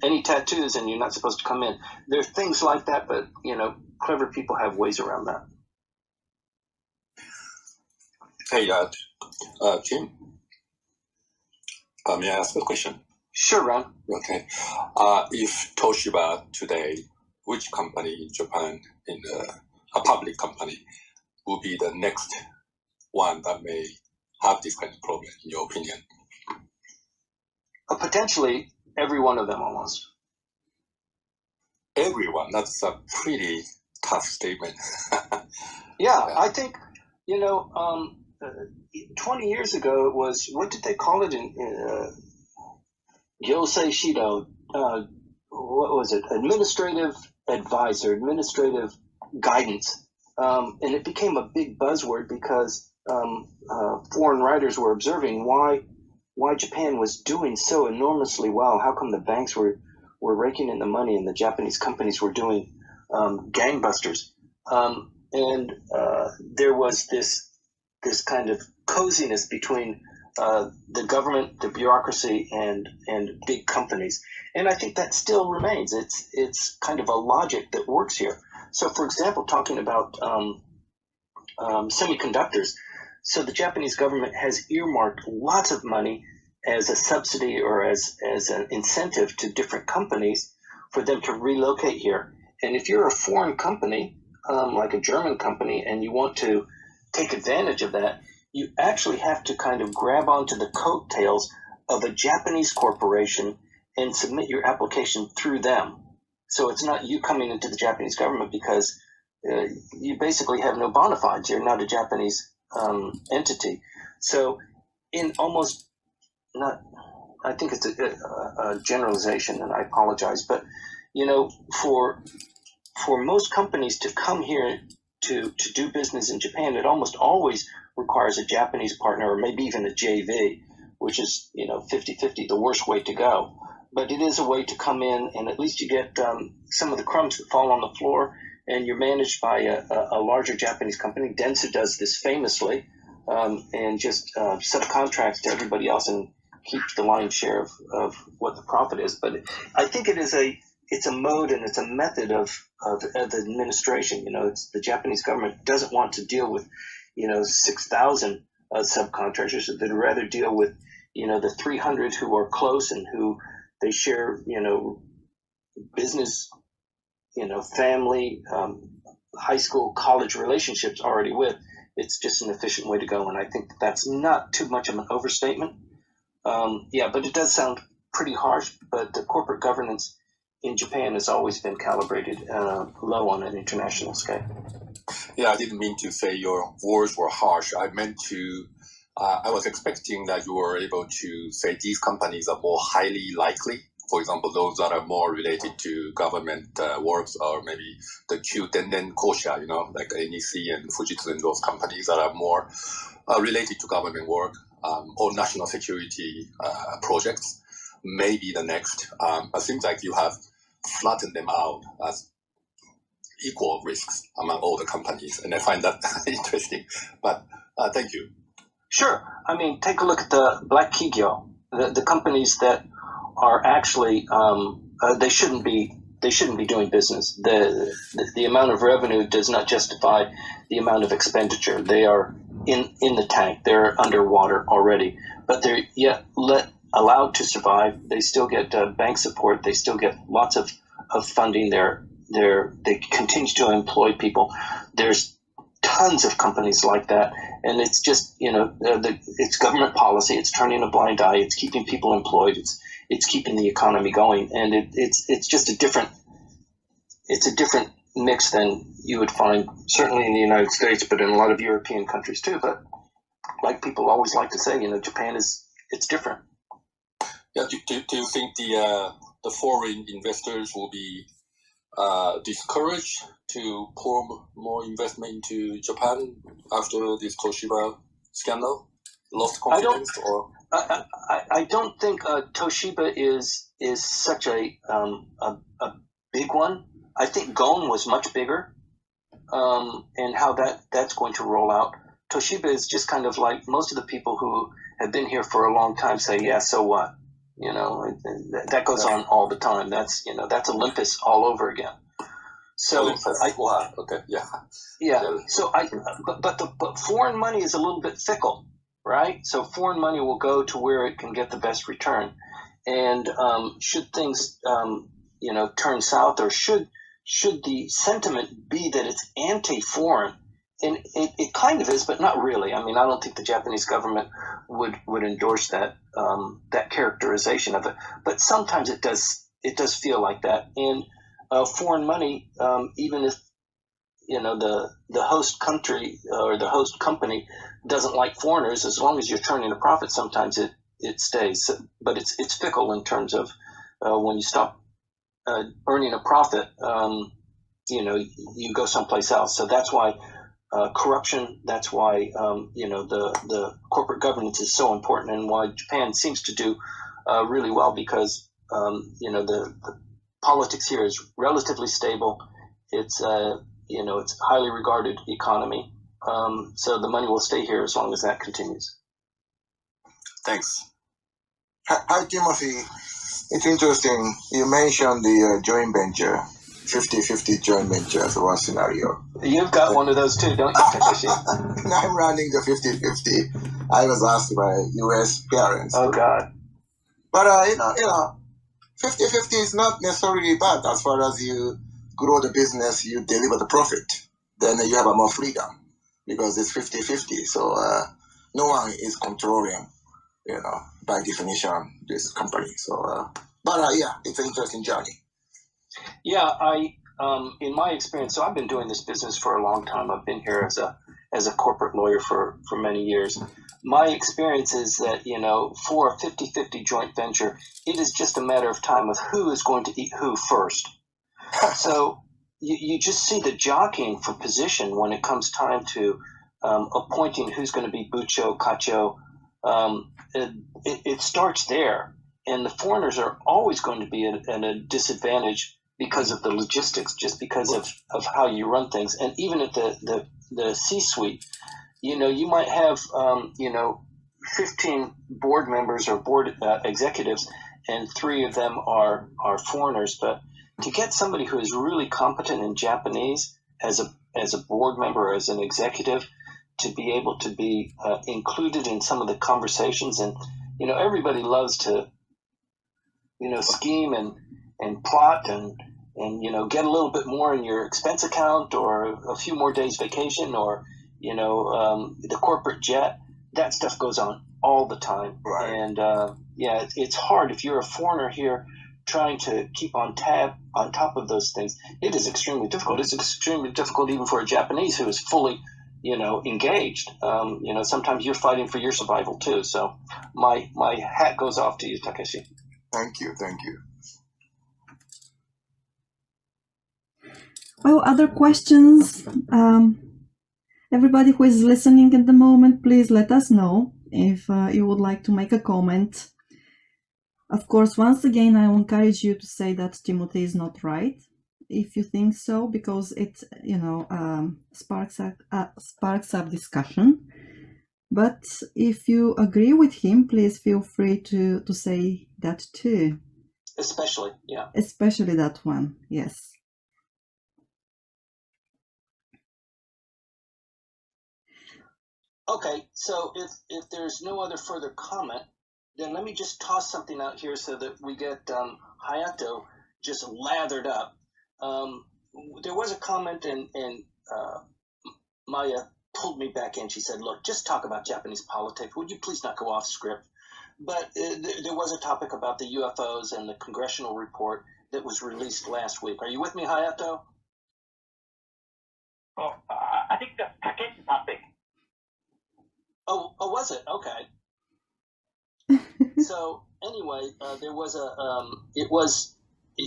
any tattoos and you're not supposed to come in. There are things like that, but clever people have ways around that. Hey, Tim, may I ask a question? Sure, Ron. Okay. If Toshiba today, which company in Japan, a public company, will be the next one that may have this kind of problem, in your opinion? Potentially every one of them, almost. Everyone? That's a pretty tough statement. Yeah, I think, 20 years ago it was, what did they call it in Gyosei Shido? What was it? Administrative advisor, administrative guidance. And it became a big buzzword because foreign writers were observing why Japan was doing so enormously well. How come the banks were raking in the money and the Japanese companies were doing gangbusters? And there was this kind of coziness between the government, the bureaucracy, and big companies. And I think that still remains. It's kind of a logic that works here. So, for example, talking about semiconductors, so the Japanese government has earmarked lots of money as a subsidy or as an incentive to different companies for them to relocate here. And if you're a foreign company, like a German company, and you want to take advantage of that, you actually have to kind of grab onto the coattails of a Japanese corporation and submit your application through them. So it's not you coming into the Japanese government because you basically have no bona fides. You're not a Japanese entity. So in almost not, I think it's a generalization, and I apologize, but for most companies to come here to do business in Japan, it almost always requires a Japanese partner, or maybe even a JV, which is 50-50, the worst way to go. but it is a way to come in and at least you get some of the crumbs that fall on the floor, and you're managed by a larger Japanese company. Dentsu does this famously, and just subcontracts to everybody else and keeps the lion's share of what the profit is. But I think it's a mode and it's a method of administration. You know, it's the Japanese government doesn't want to deal with, 6,000 subcontractors. They'd rather deal with, the 300 who are close and who they share, business, family, high school, college relationships already with. It's just an efficient way to go. And I think that's not too much of an overstatement. But it does sound pretty harsh, but the corporate governance in Japan has always been calibrated low on an international scale. Yeah, I didn't mean to say your words were harsh. I meant to, I was expecting that you were able to say these companies are more highly likely. For example, those that are more related to government works, or maybe the Kyuten Kosha, like NEC and Fujitsu and those companies that are more related to government work or national security projects, maybe the next. It seems like you have flattened them out as equal risks among all the companies, and I find that interesting. But thank you. Sure. I mean, take a look at the Black Kigyo, the companies that are actually they shouldn't be doing business. The amount of revenue does not justify the amount of expenditure. They are in the tank. They're underwater already, but they're yet allowed to survive. They still get bank support. They still get lots of funding. They continue to employ people. There's tons of companies like that, and it's just it's government policy. It's turning a blind eye. It's keeping people employed. It's keeping the economy going, and it's just a different mix than you would find certainly in the United States, but in a lot of European countries too. But like people always like to say, Japan it's different. Yeah. Do you think the foreign investors will be discouraged to pour more investment into Japan after this Toshiba scandal? Lost confidence, I don't think Toshiba is such a big one. I think Gon was much bigger, and how that's going to roll out. Toshiba is just kind of like most of the people who have been here for a long time say, yeah, so what? That goes on all the time. That's Olympus all over again. So okay, yeah. So but foreign money is a little bit fickle, right? So foreign money will go to where it can get the best return, and should things turn south, or should the sentiment be that it's anti-foreign, and it kind of is, but not really. I mean, I don't think the Japanese government would endorse that characterization of it, but sometimes it does feel like that. And foreign money, even if the host country or the host company doesn't like foreigners, as long as you're turning a profit, sometimes it stays. But it's fickle in terms of when you stop earning a profit, you go someplace else. So that's why corruption. That's why the corporate governance is so important, and why Japan seems to do really well, because the politics here is relatively stable. It's it's a highly regarded economy, so the money will stay here as long as that continues. Thanks. Hi, Timothy. It's interesting. You mentioned the joint venture, 50-50 joint venture as one scenario. You've got one of those too, don't you, Takeshi? I'm running the 50-50. I was asked by U.S. parents. Oh, God. But, 50-50 is not necessarily bad as far as you grow the business, you deliver the profit. Then you have more freedom because it's 50-50. So no one is controlling, by definition, this company. So, it's an interesting journey. Yeah, in my experience, so I've been doing this business for a long time. I've been here as a corporate lawyer for many years. My experience is that, for a 50-50 joint venture, it is just a matter of time of who is going to eat who first. So you just see the jockeying for position when it comes time to appointing who's going to be Bucho, Kacho. It starts there. and the foreigners are always going to be at a disadvantage because of the logistics, just because of how you run things. And even at the C-suite, you might have 15 board members or board executives, and 3 of them are foreigners. But to get somebody who is really competent in Japanese as a board member or as an executive, to be able to be included in some of the conversations, and everybody loves to scheme and plot and get a little bit more in your expense account, or a few more days vacation, or the corporate jet. That stuff goes on all the time. Right. And it's hard if you're a foreigner here trying to keep on top of those things. It is extremely difficult. It's extremely difficult even for a Japanese who is fully engaged. Sometimes you're fighting for your survival too. So my hat goes off to you, Takeshi. Thank you. Well, other questions? Everybody who is listening at the moment, please let us know if you would like to make a comment. Of course, once again, I will encourage you to say that Timothy is not right, if you think so, because it, sparks up discussion. But if you agree with him, please feel free to say that too. Especially, yeah. Especially that one, yes. Okay, so if there's no other further comment, then let me just toss something out here so that we get Hayato just lathered up. There was a comment, and Maya pulled me back in. She said, look, just talk about Japanese politics. Would you please not go off script? But there was a topic about the UFOs and the congressional report that was released last week. Are you with me, Hayato? Oh, I think that's Takeshi's topic. Oh, was it? Okay. So anyway, there was it was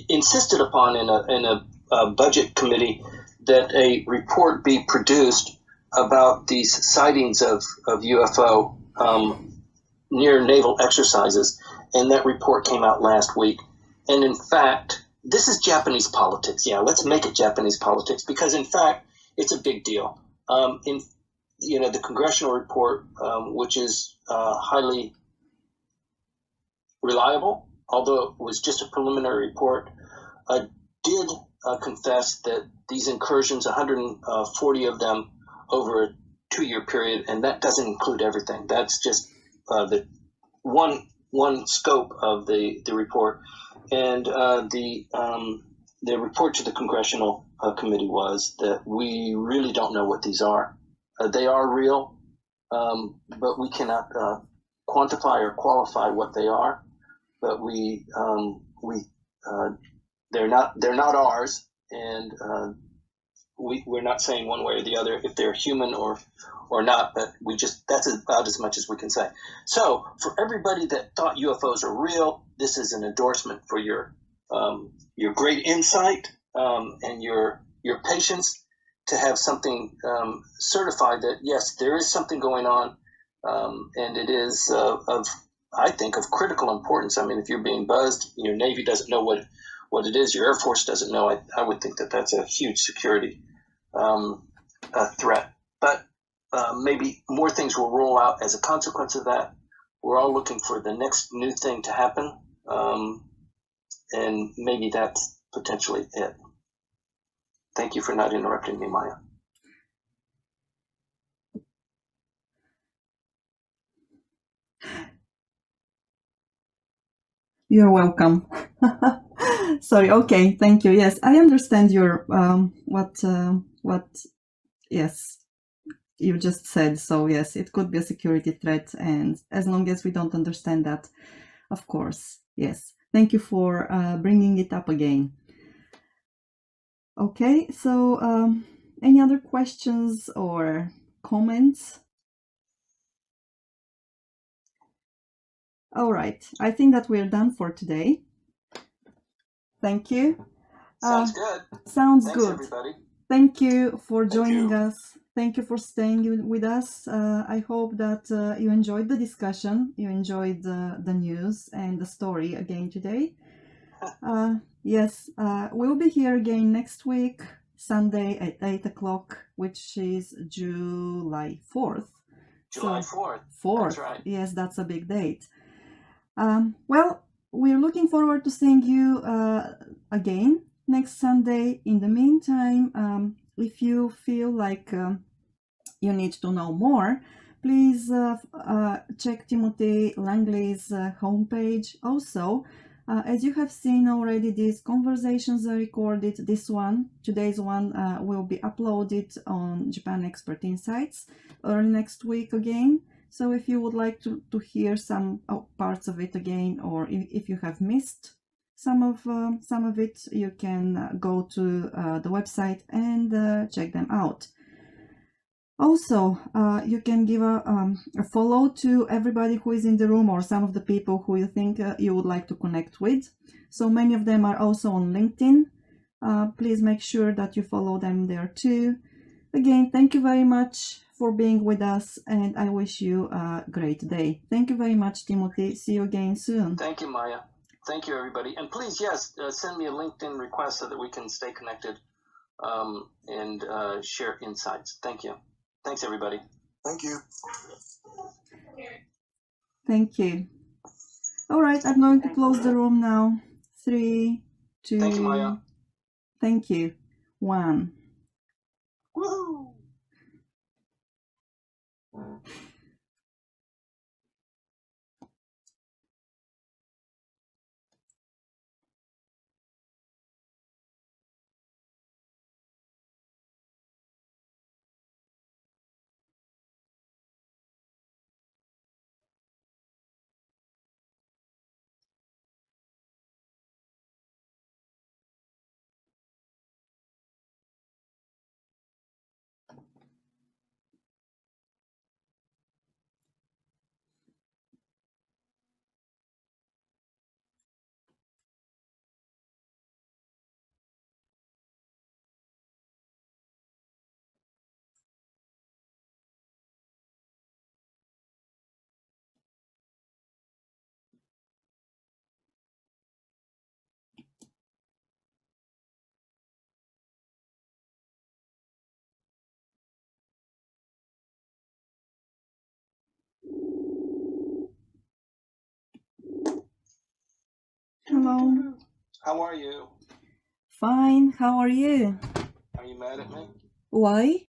insisted upon in a budget committee that a report be produced about these sightings of UFO near naval exercises, and that report came out last week. And in fact, this is Japanese politics. Yeah, let's make it Japanese politics, because in fact, it's a big deal. The congressional report, which is highly reliable, although it was just a preliminary report, did confess that these incursions, 140 of them over a 2-year period, and that doesn't include everything. That's just the one scope of the report. And the report to the congressional committee was that we really don't know what these are. They are real, but we cannot quantify or qualify what they are. But they're not ours, and we're not saying one way or the other if they're human or not. But that's about as much as we can say. So for everybody that thought UFOs are real, this is an endorsement for your great insight and your patience to have something certified that yes, there is something going on, and it is I think of critical importance. I mean, if you're being buzzed, your Navy doesn't know what it is, your Air Force doesn't know. I would think that that's a huge security threat. But maybe more things will roll out as a consequence of that. We're all looking for the next new thing to happen, and maybe that's potentially it. Thank you for not interrupting me, Maya. You're welcome. Sorry. Okay. Thank you. Yes, I understand your what. Yes, you just said. So yes, it could be a security threat, and as long as we don't understand that, of course, yes. Thank you for bringing it up again. Okay. So, any other questions or comments? All right. I think that we're done for today. Thank you. Sounds good. Sounds Thanks, good. everybody. Thank you for joining us. Thank you for staying with us. I hope that you enjoyed the discussion, you enjoyed the news and the story again today. Yes, we'll be here again next week, Sunday at 8 o'clock, which is July 4th. July 4th. 4th. That's right. Yes, that's a big date. Well, we're looking forward to seeing you again next Sunday. In the meantime, if you feel like you need to know more, please check Timothy Langley's homepage. Also, as you have seen already, these conversations are recorded. Today's one, will be uploaded on Japan Expert Insights early next week again. So if you would like to hear some parts of it again, or if you have missed some of it, you can go to the website and check them out. Also, you can give a follow to everybody who is in the room, or some of the people who you think you would like to connect with. So many of them are also on LinkedIn. Please make sure that you follow them there too. Again, thank you very much for being with us, and I wish you a great day. Thank you very much, Timothy. See you again soon. Thank you, Maya. Thank you, everybody. And please, yes, send me a LinkedIn request so that we can stay connected and share insights. Thank you. Thanks, everybody. Thank you. Thank you. All right, I'm going to close the room now. 3, 2. Thank you, Maya. Thank you. 1. Woohoo! Hello. How are you? Fine. How are you? Are you mad at me? Why?